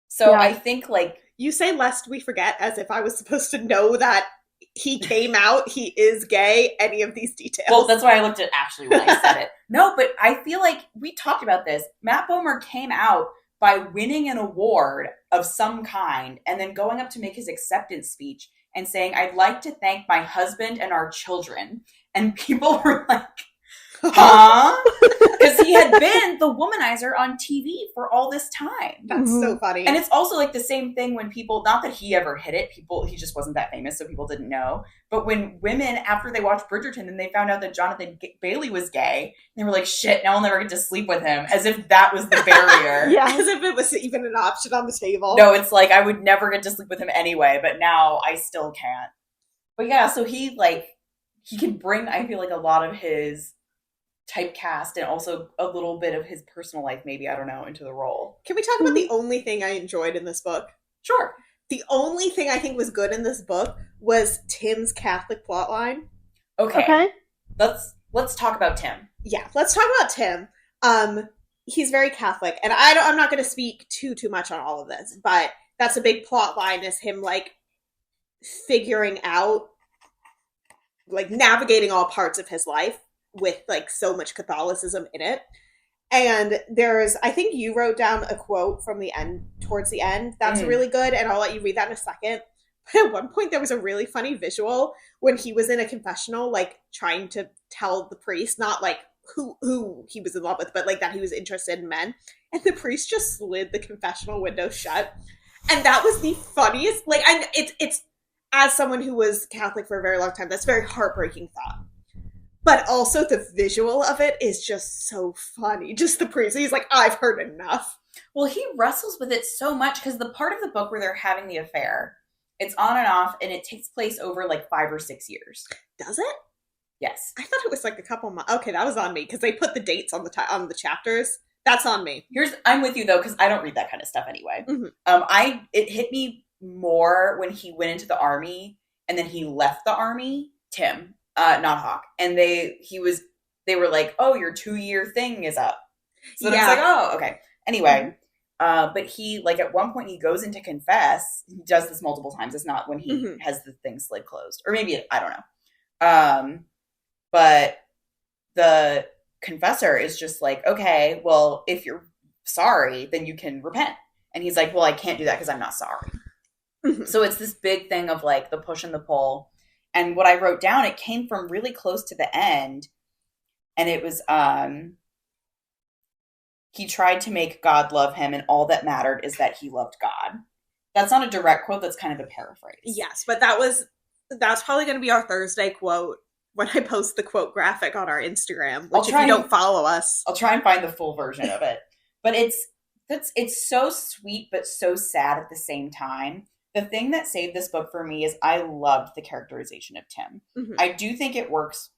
So yeah. I think, like, you say lest we forget as if I was supposed to know that he came out, he is gay, any of these details. Well, that's why I looked at Ashley when I said it. No, but I feel like we talked about this. Matt Bomer came out by winning an award of some kind and then going up to make his acceptance speech and saying, I'd like to thank my husband and our children. And people were like, huh? Because he had been the womanizer on TV for all this time. That's so funny. And it's also like the same thing when people, not that he ever hid it, he just wasn't that famous, so people didn't know. But when women, after they watched Bridgerton, and they found out that Jonathan Bailey was gay, they were like, shit, now I'll never get to sleep with him. As if that was the barrier. Yeah. As if it was even an option on the table. No, it's like, I would never get to sleep with him anyway, but now I still can't. But yeah, so he can bring, I feel like, a lot of his typecast and also a little bit of his personal life, maybe, I don't know, into the role. Can we talk about the only thing I enjoyed in this book? Sure. The only thing I think was good in this book was Tim's Catholic plotline. Okay. Let's talk about Tim. Yeah, let's talk about Tim. He's very Catholic, and I'm not going to speak too much on all of this, but that's a big plot line, is him like figuring out, like navigating all parts of his life with like so much Catholicism in it. And I think you wrote down a quote from the end, towards the end, that's really good, and I'll let you read that in a second. But at one point there was a really funny visual when he was in a confessional, like trying to tell the priest, not like who he was in love with, but like that he was interested in men, and the priest just slid the confessional window shut. And that was the funniest, like, it's as someone who was Catholic for a very long time, that's a very heartbreaking thought. But also the visual of it is just so funny. Just the priest. He's like, I've heard enough. Well, he wrestles with it so much because the part of the book where they're having the affair, it's on and off, and it takes place over like 5 or 6 years. Does it? Yes. I thought it was like a couple months. Okay, that was on me because they put the dates on the chapters. That's on me. I'm with you though, because I don't read that kind of stuff anyway. It hit me more when he went into the army and then he left the army. Tim. Not Hawk. And they were like, oh, your 2-year thing is up. So then it's like, oh, okay. Anyway, but he, like, at one point he goes in to confess. He does this multiple times. It's not when he has the thing slid closed. Or maybe, I don't know. But the confessor is just like, okay, well, if you're sorry, then you can repent. And he's like, well, I can't do that because I'm not sorry. So it's this big thing of, like, the push and the pull. And what I wrote down, it came from really close to the end. And it was, he tried to make God love him, and all that mattered is that he loved God. That's not a direct quote. That's kind of a paraphrase. Yes, but that's probably going to be our Thursday quote when I post the quote graphic on our Instagram, which if you don't follow us. I'll try and find the full version of it. But it's so sweet, but so sad at the same time. The thing that saved this book for me is I loved the characterization of Tim. I do think it works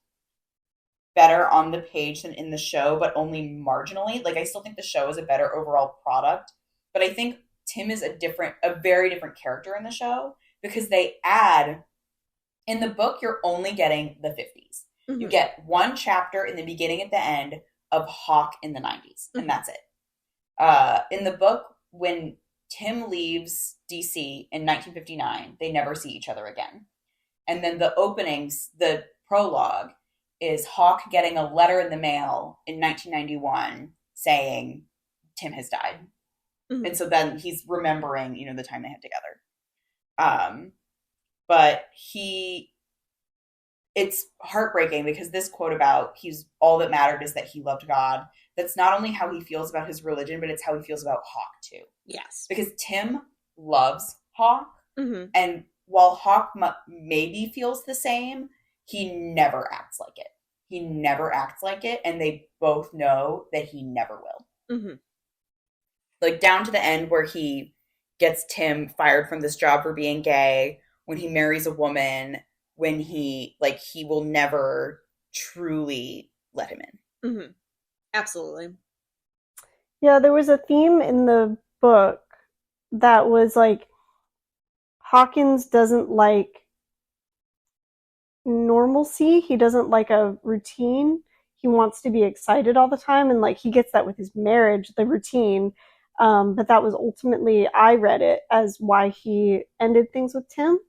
better on the page than in the show, but only marginally. Like, I still think the show is a better overall product, but I think Tim is a very different character in the show because they add, in the book, you're only getting the 50s. You get one chapter in the beginning at the end of Hawk in the 90s, and that's it. In the book, when Tim leaves DC in 1959. They never see each other again. And then the openings, the prologue, is Hawk getting a letter in the mail in 1991 saying Tim has died. And so then he's remembering, the time they had together. But it's heartbreaking because this quote about all that mattered is that he loved God. That's not only how he feels about his religion, but it's how he feels about Hawk too. Yes. Because Tim loves Hawk. And while Hawk maybe feels the same, he never acts like it. He never acts like it. And they both know that he never will. Like down to the end where he gets Tim fired from this job for being gay, when he marries a woman, when he will never truly let him in. Absolutely. Yeah, there was a theme in the book that was like Hawkins doesn't like normalcy. He doesn't like a routine. He wants to be excited all the time, and like he gets that with his marriage, the routine. But that was ultimately, I read it as why he ended things with Tim,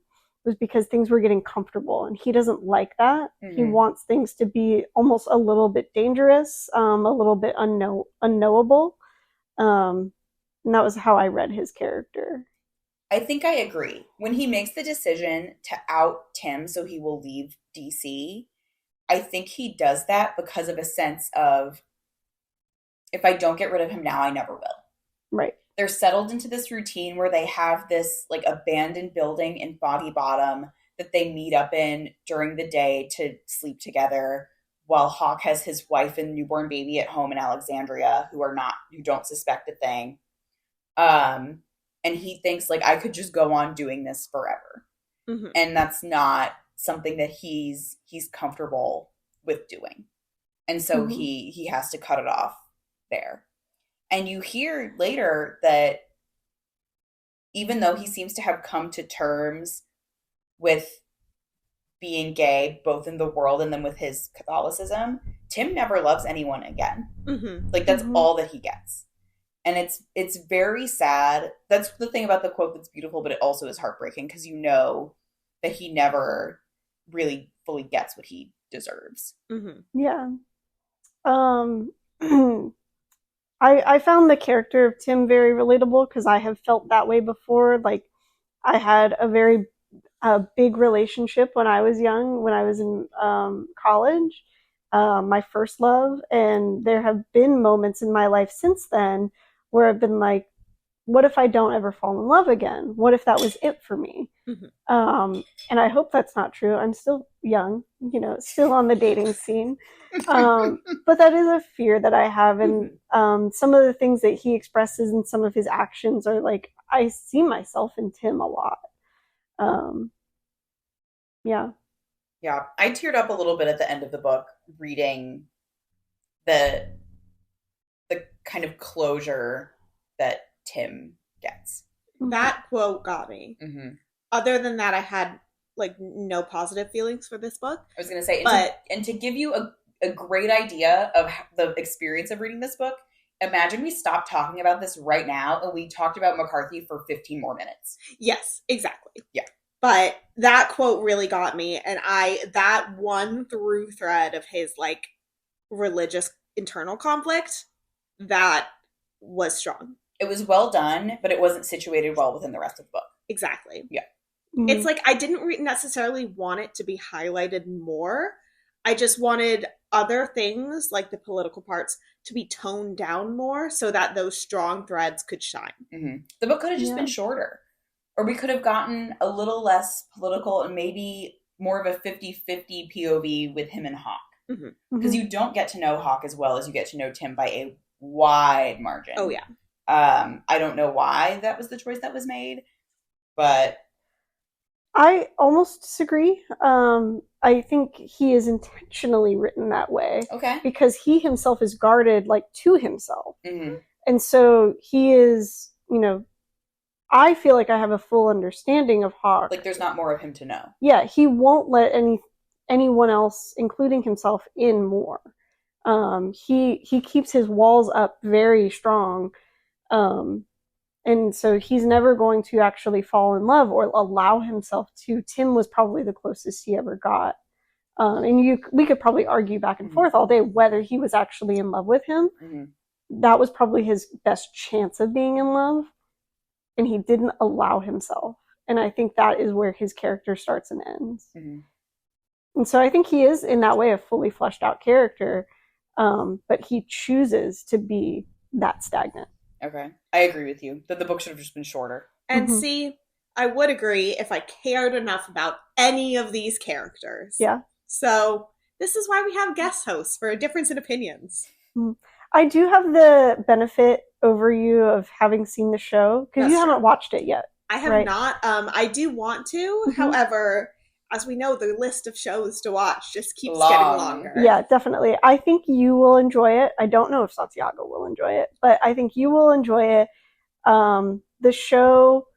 was because things were getting comfortable, and he doesn't like that. He wants things to be almost a little bit dangerous, a little bit unknowable. And that was how I read his character. I think I agree. When he makes the decision to out Tim so he will leave DC, I think he does that because of a sense of, if I don't get rid of him now, I never will. Right. They're settled into this routine where they have this like abandoned building in Foggy Bottom that they meet up in during the day to sleep together, while Hawk has his wife and newborn baby at home in Alexandria who don't suspect a thing. And he thinks like, I could just go on doing this forever. Mm-hmm. And that's not something that he's comfortable with doing. And so he has to cut it off there. And you hear later that even though he seems to have come to terms with being gay, both in the world and then with his Catholicism, Tim never loves anyone again. Mm-hmm. Like, that's all that he gets. And it's very sad. That's the thing about the quote that's beautiful, but it also is heartbreaking, because you know that he never really fully gets what he deserves. Mm-hmm. Yeah. I found the character of Tim very relatable, because I have felt that way before. Like, I had a very big relationship when I was young, when I was in college, my first love. And there have been moments in my life since then where I've been like, what if I don't ever fall in love again? What if that was it for me? Mm-hmm. And I hope that's not true. I'm still young, still on the dating scene. But that is a fear that I have. And some of the things that he expresses in some of his actions are like, I see myself in Tim a lot. Yeah. Yeah. I teared up a little bit at the end of the book reading the kind of closure that Tim gets. That quote got me. Mm-hmm. Other than that, I had like no positive feelings for this book. I was going to say, and to give you a great idea of the experience of reading this book, imagine we stopped talking about this right now and we talked about McCarthy for 15 more minutes. Yes, exactly. Yeah. But that quote really got me, and that one through thread of his like religious internal conflict, that was strong. It was well done, but it wasn't situated well within the rest of the book. Exactly. Yeah. Mm-hmm. It's like I didn't necessarily want it to be highlighted more. I just wanted other things, like the political parts, to be toned down more so that those strong threads could shine. Mm-hmm. The book could have just been shorter. Or we could have gotten a little less political and maybe more of a 50-50 POV with him and Hawk. Because you don't get to know Hawk as well as you get to know Tim by a wide margin. Oh, yeah. I don't know why that was the choice that was made, but I almost disagree. I think he is intentionally written that way. Okay. Because he himself is guarded like to himself. Mm-hmm. And so he is, I feel like I have a full understanding of Hawk. Like there's not more of him to know. Yeah, he won't let anyone else, including himself, in more. He keeps his walls up very strong. And so he's never going to actually fall in love or allow himself to. Tim was probably the closest he ever got. And we could probably argue back and forth all day whether he was actually in love with him. Mm-hmm. That was probably his best chance of being in love. And he didn't allow himself. And I think that is where his character starts and ends. Mm-hmm. And so I think he is, in that way, a fully fleshed out character. But he chooses to be that stagnant. Okay. I agree with you that the book should have just been shorter. And see, I would agree if I cared enough about any of these characters. Yeah. So this is why we have guest hosts, for a difference in opinions. I do have the benefit over you of having seen the show, because you haven't watched it yet. I have not. I do want to. Mm-hmm. However, as we know, the list of shows to watch just keeps getting longer. Yeah, definitely. I think you will enjoy it. I don't know if Santiago will enjoy it, but I think you will enjoy it. The show,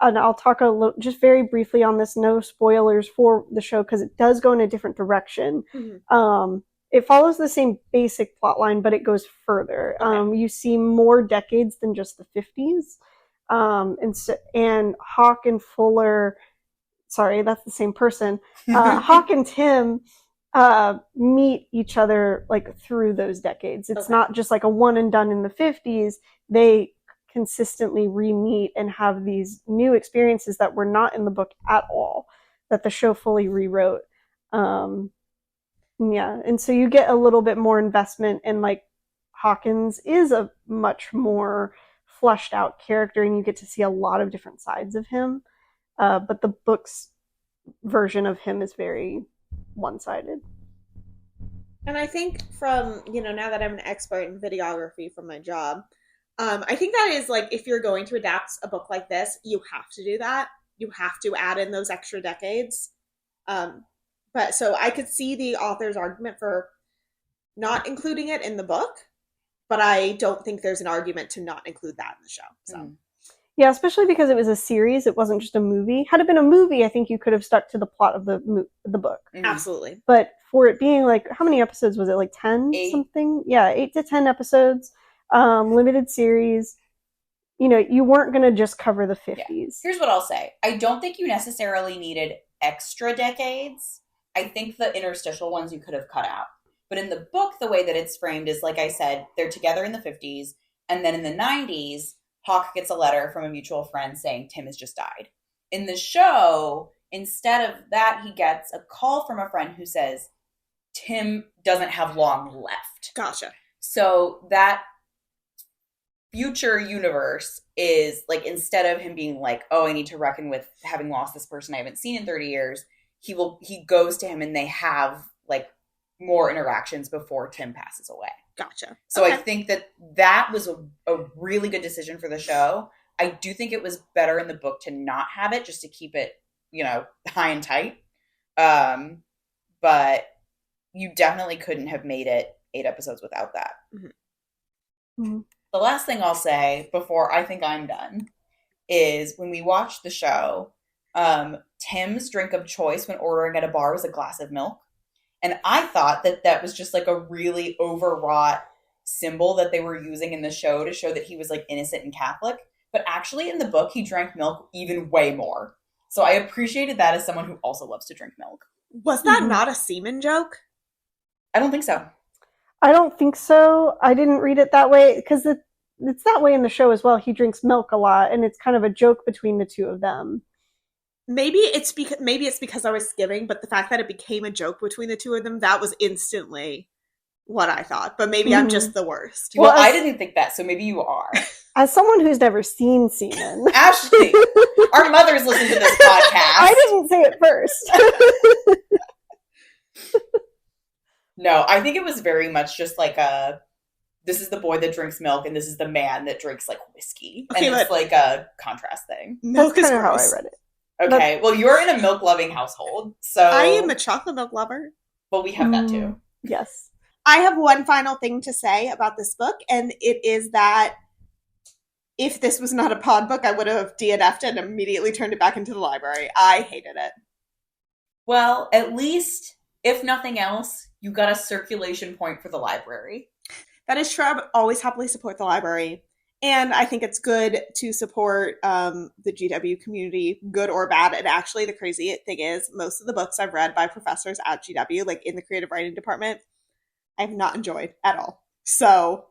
and I'll talk just very briefly on this, no spoilers for the show, because it does go in a different direction. Mm-hmm. It follows the same basic plot line, but it goes further. Okay. You see more decades than just the 50s. And Hawk and Fuller, sorry, that's the same person. Hawk and Tim meet each other like through those decades. It's not just like a one and done in the 50s. They consistently re-meet and have these new experiences that were not in the book at all, that the show fully rewrote. Yeah, and so you get a little bit more investment, and like Hawkins is a much more fleshed out character, and you get to see a lot of different sides of him. But the book's version of him is very one sided. And I think from, now that I'm an expert in videography from my job, I think that is like, if you're going to adapt a book like this, you have to do that. You have to add in those extra decades. But so I could see the author's argument for not including it in the book, but I don't think there's an argument to not include that in the show. So. Yeah, especially because it was a series. It wasn't just a movie. Had it been a movie, I think you could have stuck to the plot of the book. Absolutely. But for it being like, how many episodes was it? Like 10 8. something? Yeah, 8 to 10 episodes, limited series. You weren't going to just cover the 50s. Yeah. Here's what I'll say. I don't think you necessarily needed extra decades. I think the interstitial ones you could have cut out. But in the book, the way that it's framed is, like I said, they're together in the 50s. And then in the 90s, Hawk gets a letter from a mutual friend saying Tim has just died. In the show, instead of that, he gets a call from a friend who says Tim doesn't have long left. Gotcha. So that future universe is like, instead of him being like, oh, I need to reckon with having lost this person I haven't seen in 30 years, he goes to him and they have like more interactions before Tim passes away. Gotcha. So okay. I think that was a really good decision for the show. I do think it was better in the book to not have it, just to keep it, high and tight. But you definitely couldn't have made it 8 episodes without that. Mm-hmm. Mm-hmm. The last thing I'll say before I think I'm done is when we watched the show, Tim's drink of choice when ordering at a bar was a glass of milk. And I thought that was just like a really overwrought symbol that they were using in the show to show that he was like innocent and Catholic. But actually in the book, he drank milk even way more. So I appreciated that as someone who also loves to drink milk. Was that not a semen joke? I don't think so. I don't think so. I didn't read it that way because it's that way in the show as well. He drinks milk a lot, and it's kind of a joke between the two of them. Maybe it's because I was skimming, but the fact that it became a joke between the two of them, that was instantly what I thought. But maybe I'm just the worst. Well, I didn't think that, so maybe you are. As someone who's never seen semen. Ashley, our mothers listen to this podcast. I didn't say it first. No, I think it was very much just like this is the boy that drinks milk and this is the man that drinks like whiskey. Okay, and it's like a contrast thing. Milk is kind of how I read it. Okay, well, you're in a milk-loving household, so... I am a chocolate milk lover. Well, we have that, too. Yes. I have one final thing to say about this book, and it is that if this was not a pod book, I would have DNF'd and immediately turned it back into the library. I hated it. Well, at least, if nothing else, you got a circulation point for the library. That is true. I always happily support the library. And I think it's good to support the GW community, good or bad. And actually, the crazy thing is, most of the books I've read by professors at GW, like in the creative writing department, I have not enjoyed at all. So,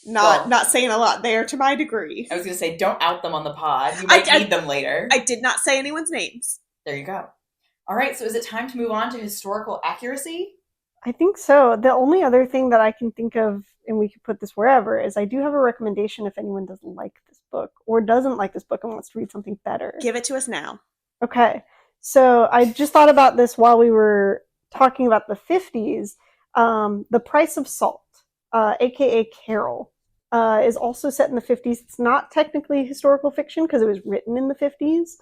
not saying a lot there to my degree. I was going to say, don't out them on the pod. You might need them later. I did not say anyone's names. There you go. All right, so is it time to move on to historical accuracy? I think so. The only other thing that I can think of, and we could put this wherever, is I do have a recommendation if anyone doesn't like this book or doesn't like this book and wants to read something better. Give it to us now. Okay. So I just thought about this while we were talking about the 50s. The Price of Salt, aka Carol, is also set in the 50s. It's not technically historical fiction because it was written in the 50s.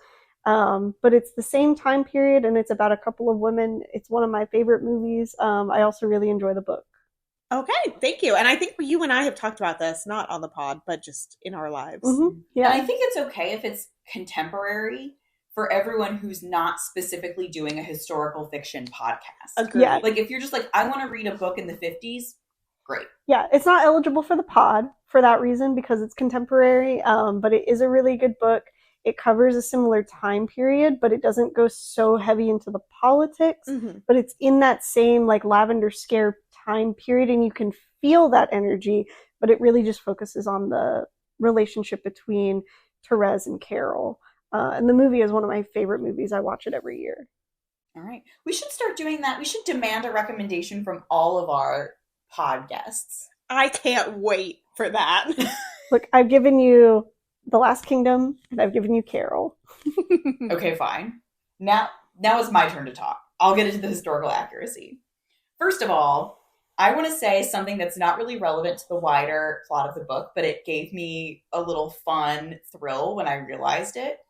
But it's the same time period and it's about a couple of women. It's one of my favorite movies. I also really enjoy the book. Okay, thank you. And I think you and I have talked about this, not on the pod, but just in our lives. Mm-hmm. Yeah. And I think it's okay if it's contemporary for everyone who's not specifically doing a historical fiction podcast. Agreed. Yeah. Like if you're just like, I want to read a book in the 50s, great. Yeah, it's not eligible for the pod for that reason because it's contemporary, but it is a really good book. It covers a similar time period, but it doesn't go so heavy into the politics, but it's in that same like Lavender Scare time period and you can feel that energy, but it really just focuses on the relationship between Therese and Carol. And the movie is one of my favorite movies. I watch it every year. All right. We should start doing that. We should demand a recommendation from all of our pod guests. I can't wait for that. Look, I've given you The Last Kingdom, and I've given you Carol. Okay, fine. Now it's my turn to talk. I'll get into the historical accuracy. First of all, I want to say something that's not really relevant to the wider plot of the book, but it gave me a little fun thrill when I realized it.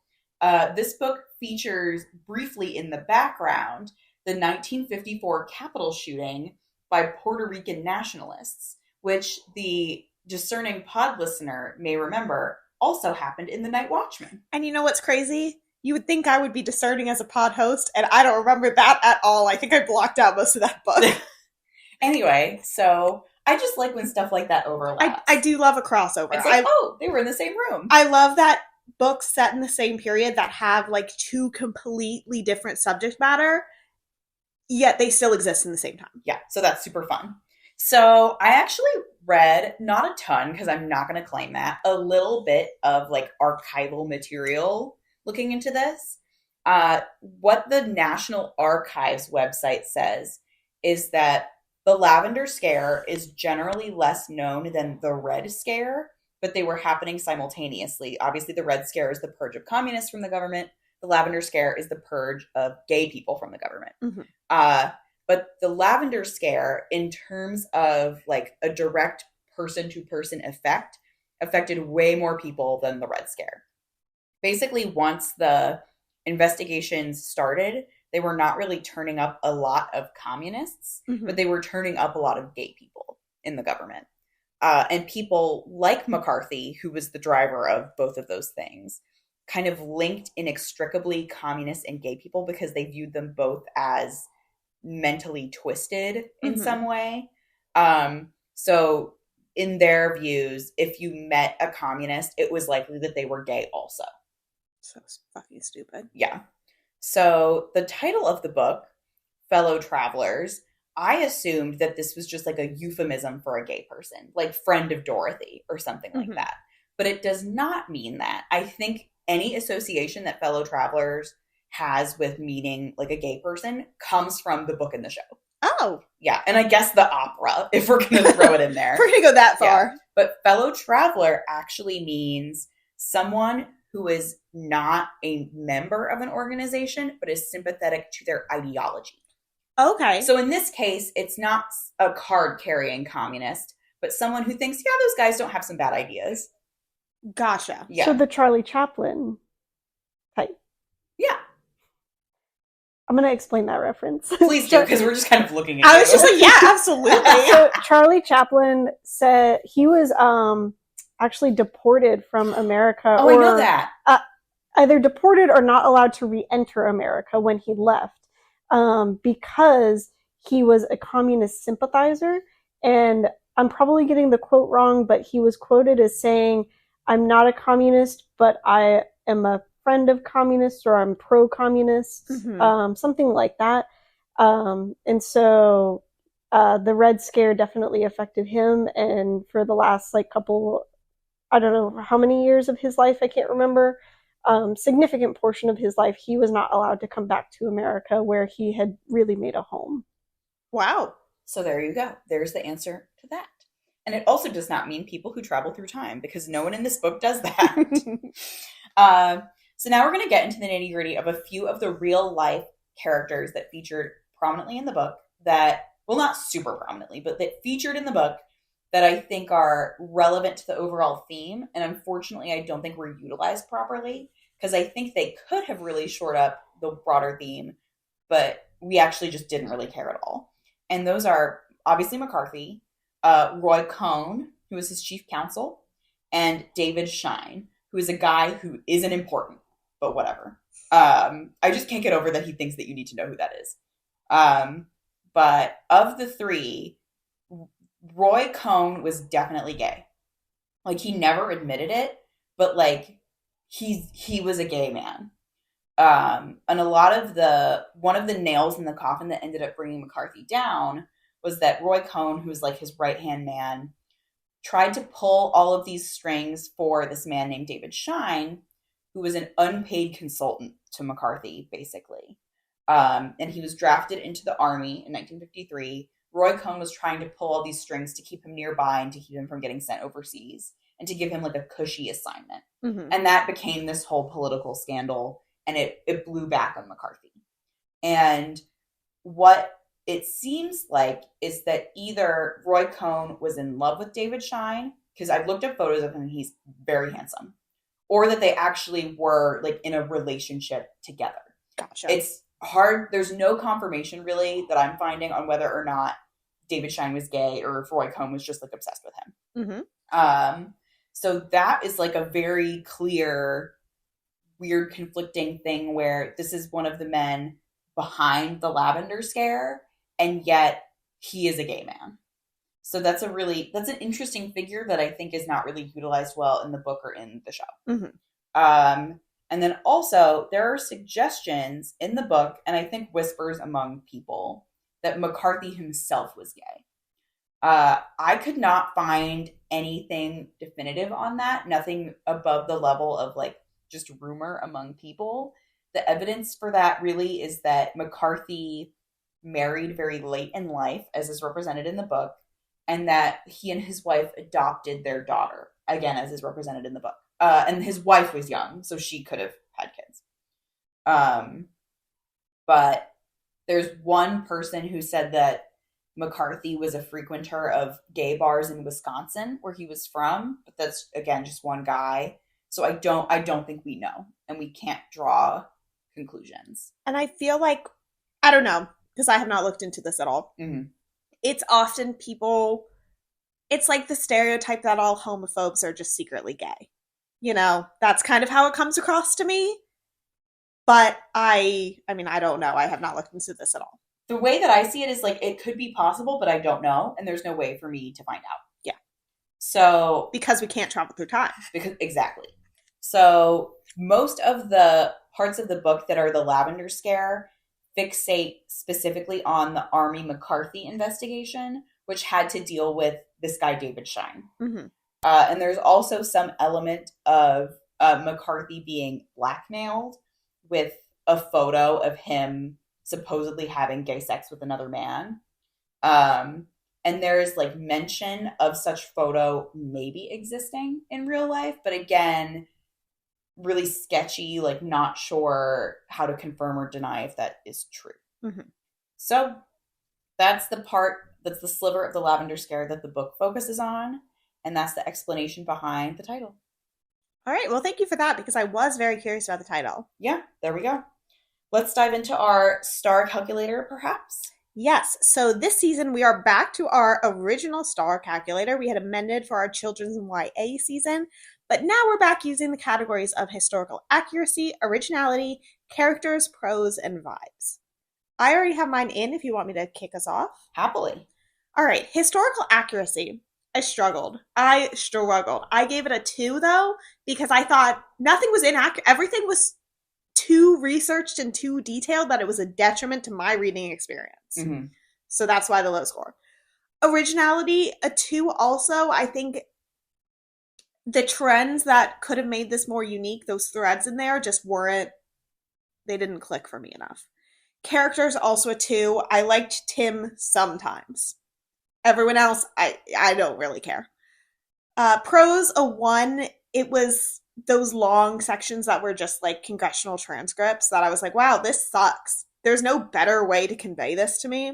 This book features briefly in the background the 1954 Capitol shooting by Puerto Rican nationalists, which the discerning pod listener may remember also happened in The Night Watchman. And you know what's crazy? You would think I would be discerning as a pod host, and I don't remember that at all. I think I blocked out most of that book. Anyway, so I just like when stuff like that overlaps. I do love a crossover. It's like, oh, they were in the same room. I love that books set in the same period that have like two completely different subject matter, yet they still exist in the same time. Yeah, so that's super fun. So I actually read, not a ton, because I'm not going to claim that, a little bit of like archival material looking into this. What the National Archives website says is that the Lavender Scare is generally less known than the Red Scare, but they were happening simultaneously. Obviously, the Red Scare is the purge of communists from the government. The Lavender Scare is the purge of gay people from the government. Mm-hmm. But the Lavender Scare, in terms of like a direct person-to-person effect, affected way more people than the Red Scare. Basically, once the investigations started, they were not really turning up a lot of communists, but they were turning up a lot of gay people in the government. And people like McCarthy, who was the driver of both of those things, kind of linked inextricably communists and gay people because they viewed them both as mentally twisted in some way. So in their views, if you met a communist, it was likely that they were gay also. So fucking stupid. Yeah. So the title of the book, Fellow Travelers, I assumed that this was just like a euphemism for a gay person, like friend of Dorothy or something like that. But it does not mean that. I think any association that Fellow Travelers has with meeting like a gay person comes from the book and the show. Oh. Yeah. And I guess the opera, if we're going to throw it in there. We're going to go that far. Yeah. But Fellow Traveler actually means someone who is not a member of an organization, but is sympathetic to their ideology. Okay. So in this case, it's not a card-carrying communist, but someone who thinks, yeah, those guys don't have some bad ideas. Gotcha. Yeah. So the Charlie Chaplin type. Yeah. I'm going to explain that reference. Please do, because we're just kind of looking at I was just like, yeah, absolutely. So Charlie Chaplin said he was actually deported from America. Oh, I know that. Either deported or not allowed to re-enter America when he left because he was a communist sympathizer. And I'm probably getting the quote wrong, but he was quoted as saying, "I'm not a communist, but I am a friend of communists," or "I'm pro-communist," something like that. And so the Red Scare definitely affected him. And for the last couple, I don't know how many years of his life, I can't remember, significant portion of his life, he was not allowed to come back to America where he had really made a home. Wow. So there you go. There's the answer to that. And it also does not mean people who travel through time, because no one in this book does that. So now we're going to get into the nitty-gritty of a few of the real-life characters that featured prominently in the book that, well, not super prominently, but that featured in the book that I think are relevant to the overall theme. And unfortunately, I don't think were utilized properly, because I think they could have really shored up the broader theme, but we actually just didn't really care at all. And those are obviously McCarthy, Roy Cohn, who is his chief counsel, and David Shine, who is a guy who isn't important, but whatever. I just can't get over that he thinks that you need to know who that is. But of the three, Roy Cohn was definitely gay. Like, he never admitted it, but he was a gay man. And one of the nails in the coffin that ended up bringing McCarthy down was that Roy Cohn, who was like his right-hand man, tried to pull all of these strings for this man named David Shine, who was an unpaid consultant to McCarthy, basically. and he was drafted into the Army in 1953. Roy Cohn was trying to pull all these strings to keep him nearby and to keep him from getting sent overseas and to give him like a cushy assignment. And that became this whole political scandal, and it blew back on McCarthy. And what it seems like is that either Roy Cohn was in love with David Shine, because I've looked up photos of him and he's very handsome, or that they actually were like in a relationship together. Gotcha. It's hard. There's no confirmation really that I'm finding on whether or not David Shine was gay or if Roy Cohn was just like obsessed with him. So that is like a very clear, weird, conflicting thing where this is one of the men behind the Lavender Scare, and yet he is a gay man. So that's an interesting figure that I think is not really utilized well in the book or in the show. And then also there are suggestions in the book, and I think whispers among people, that McCarthy himself was gay. I could not find anything definitive on that. Nothing above the level of like just rumor among people. The evidence for that really is that McCarthy married very late in life, as is represented in the book, and that he and his wife adopted their daughter, again, as is represented in the book. And his wife was young, so she could have had kids. But there's one person who said that McCarthy was a frequenter of gay bars in Wisconsin, where he was from. But that's, again, just one guy. So I don't think we know, and we can't draw conclusions. And I feel like, I don't know, because I have not looked into this at all. It's often people, it's like the stereotype that all homophobes are just secretly gay. You know, that's kind of how it comes across to me. But I mean, I don't know. I have not looked into this at all. The way that I see it is like, it could be possible, but I don't know. And there's no way for me to find out. Yeah. So. Because we can't travel through time. Exactly. So most of the parts of the book that are the Lavender Scare fixate specifically on the Army McCarthy investigation, which had to deal with this guy, David Shine. And there's also some element of McCarthy being blackmailed with a photo of him supposedly having gay sex with another man. And there's like mention of such photo maybe existing in real life, but again, really sketchy, like not sure how to confirm or deny if that is true. So that's the sliver of the Lavender Scare that the book focuses on. And that's the explanation behind the title. All right. Well, thank you for that, because I was very curious about the title. Yeah, there we go. Let's dive into our star calculator, perhaps. Yes. So this season, we are back to our original star calculator. We had amended for our children's and YA season, but now we're back using the categories of historical accuracy, originality, characters, prose, and vibes. I already have mine in if you want me to kick us off. Happily. All right. Historical accuracy. I struggled. I gave it a 2, though, because I thought nothing was inaccurate. Everything was too researched and too detailed that it was a detriment to my reading experience. So that's why the low score. Originality, a 2 also. I think the trends that could have made this more unique, those threads in there just weren't, they didn't click for me enough. Characters, also a 2. I liked Tim sometimes. Everyone else, I don't really care. Prose, a 1. It was those long sections that were just like congressional transcripts that I was like, wow, this sucks. There's no better way to convey this to me.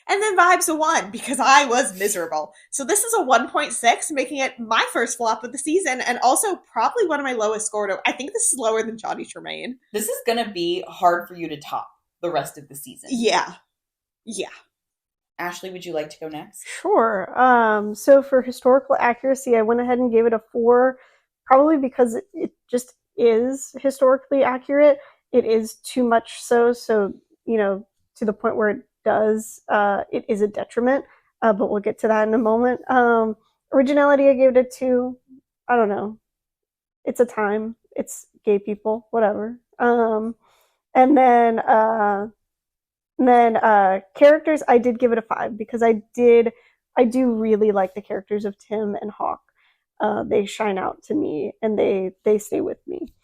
And then vibes, a 1, because I was miserable. So this is a 1.6, making it my first flop of the season, and also probably one of my lowest scored. I think this is lower than Johnny Tremaine. This is going to be hard for you to top the rest of the season. Yeah. Ashley, would you like to go next? Sure. So for historical accuracy, I went ahead and gave it a 4, probably because it just is historically accurate. It is too much so, you know, to the point where it is a detriment, but we'll get to that in a moment. Originality, I gave it a 2. I don't know. It's a time. It's gay people, whatever. And then characters, I did give it a 5 because I do really like the characters of Tim and Hawk. They shine out to me and they stay with me.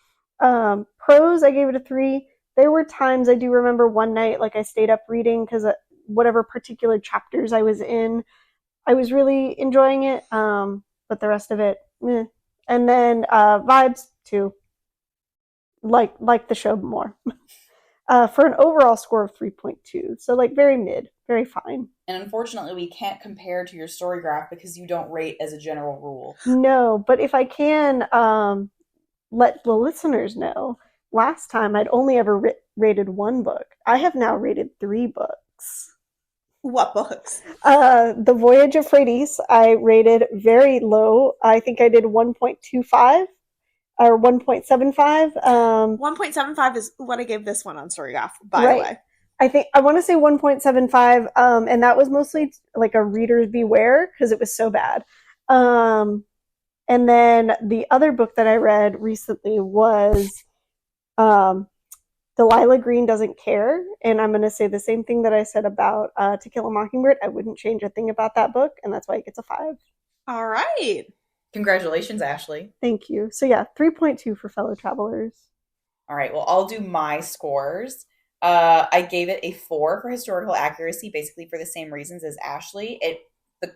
Prose, I gave it a 3 there were times I do remember one night, like I stayed up reading because whatever particular chapters I was in, I was really enjoying it. But the rest of it, meh. And then vibes too, like the show more. For an overall score of 3.2, so like very mid, very fine. And unfortunately, we can't compare to your story graph because you don't rate as a general rule. No, but if I can let the listeners know, last time I'd only ever rated one book. I have now rated 3 books. What books? The Voyage of Freydis, I rated very low. I think I did 1.25 or 1.75. 1.75 is what I gave this one on Storygraph, by the way. I want to say 1.75, and that was mostly like a reader's beware because it was so bad. And then the other book that I read recently was Delilah Green Doesn't Care, and I'm going to say the same thing that I said about To Kill a Mockingbird. I wouldn't change a thing about that book, and that's why it gets a 5. All right. Congratulations, Ashley. Thank you. So yeah, 3.2 for fellow travelers. All right, well, I'll do my scores. I gave it a 4 for historical accuracy, basically for the same reasons as Ashley. The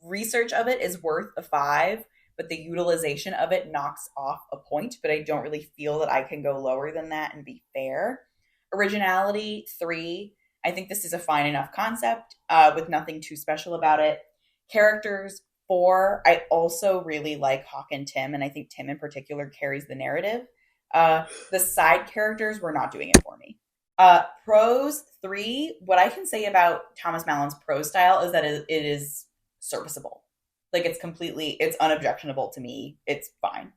research of it is worth a 5, but the utilization of it knocks off a point, but I don't really feel that I can go lower than that and be fair. Originality, 3. I think this is a fine enough concept with nothing too special about it. Characters, 4. I also really like Hawk and Tim, and I think Tim in particular carries the narrative. The side characters were not doing it for me. Prose, 3. What I can say about Thomas Mallon's prose style is that it is serviceable. Like it's unobjectionable to me. It's fine.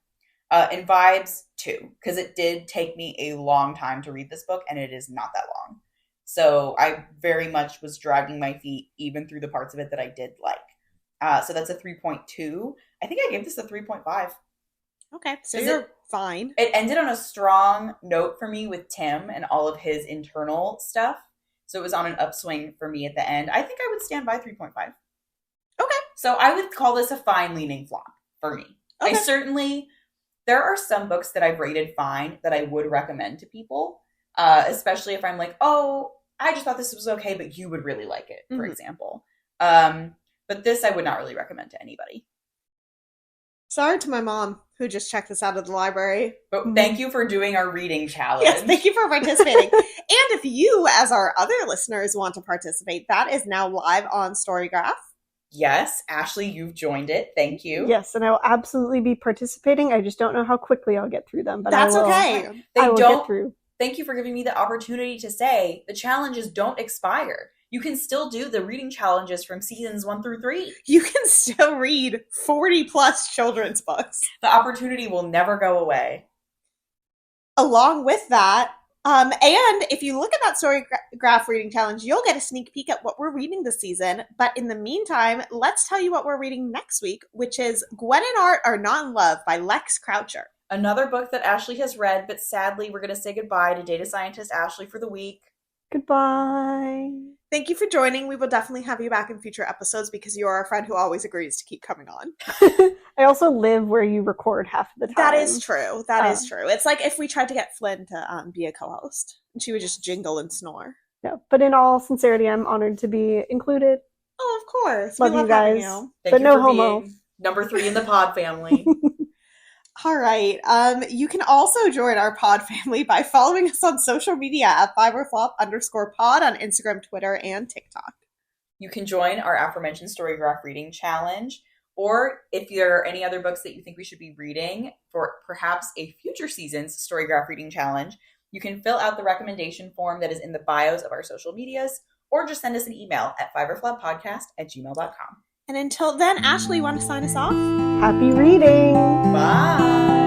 And vibes, 2, because it did take me a long time to read this book, and it is not that long. So I very much was dragging my feet even through the parts of it that I did like. So that's a 3.2. I think I gave this a 3.5. Okay, so you're fine. It ended on a strong note for me with Tim and all of his internal stuff. So it was on an upswing for me at the end. I think I would stand by 3.5. Okay. So I would call this a fine leaning flop for me. Okay. There are some books that I've rated fine that I would recommend to people, especially if I'm like, oh, I just thought this was okay, but you would really like it, for example. But this I would not really recommend to anybody. Sorry to my mom, who just checked this out of the library. But thank you for doing our reading challenge. Yes, thank you for participating. And if you, as our other listeners, want to participate, that is now live on Storygraph. Yes, Ashley, you've joined it. Thank you. Yes, and I will absolutely be participating. I just don't know how quickly I'll get through them. But that's I will, okay. I will get through. Thank you for giving me the opportunity to say the challenges don't expire. You can still do the reading challenges from seasons 1 through 3. You can still read 40 plus children's books. The opportunity will never go away. Along with that, and if you look at that Storygraph reading challenge, you'll get a sneak peek at what we're reading this season. But in the meantime, let's tell you what we're reading next week, which is Gwen and Art Are Not in Love by Lex Croucher. Another book that Ashley has read, but sadly we're going to say goodbye to data scientist Ashley for the week. Goodbye. Thank you for joining. We will definitely have you back in future episodes because you are a friend who always agrees to keep coming on. I also live where you record half of the time. That is true. That is true. It's like if we tried to get Flynn to be a co-host, and she would just jingle and snore. No, but in all sincerity, I'm honored to be included. Oh, of course. Love you guys. You. But no homo. Number 3 in the pod family. All right. You can also join our pod family by following us on social media at @5orflop_pod on Instagram, Twitter, and TikTok. You can join our aforementioned Storygraph reading challenge, or if there are any other books that you think we should be reading for perhaps a future season's Storygraph reading challenge, you can fill out the recommendation form that is in the bios of our social medias, or just send us an email at 5orfloppodcast@gmail.com. And until then, Ashley, you want to sign us off? Happy reading! Bye!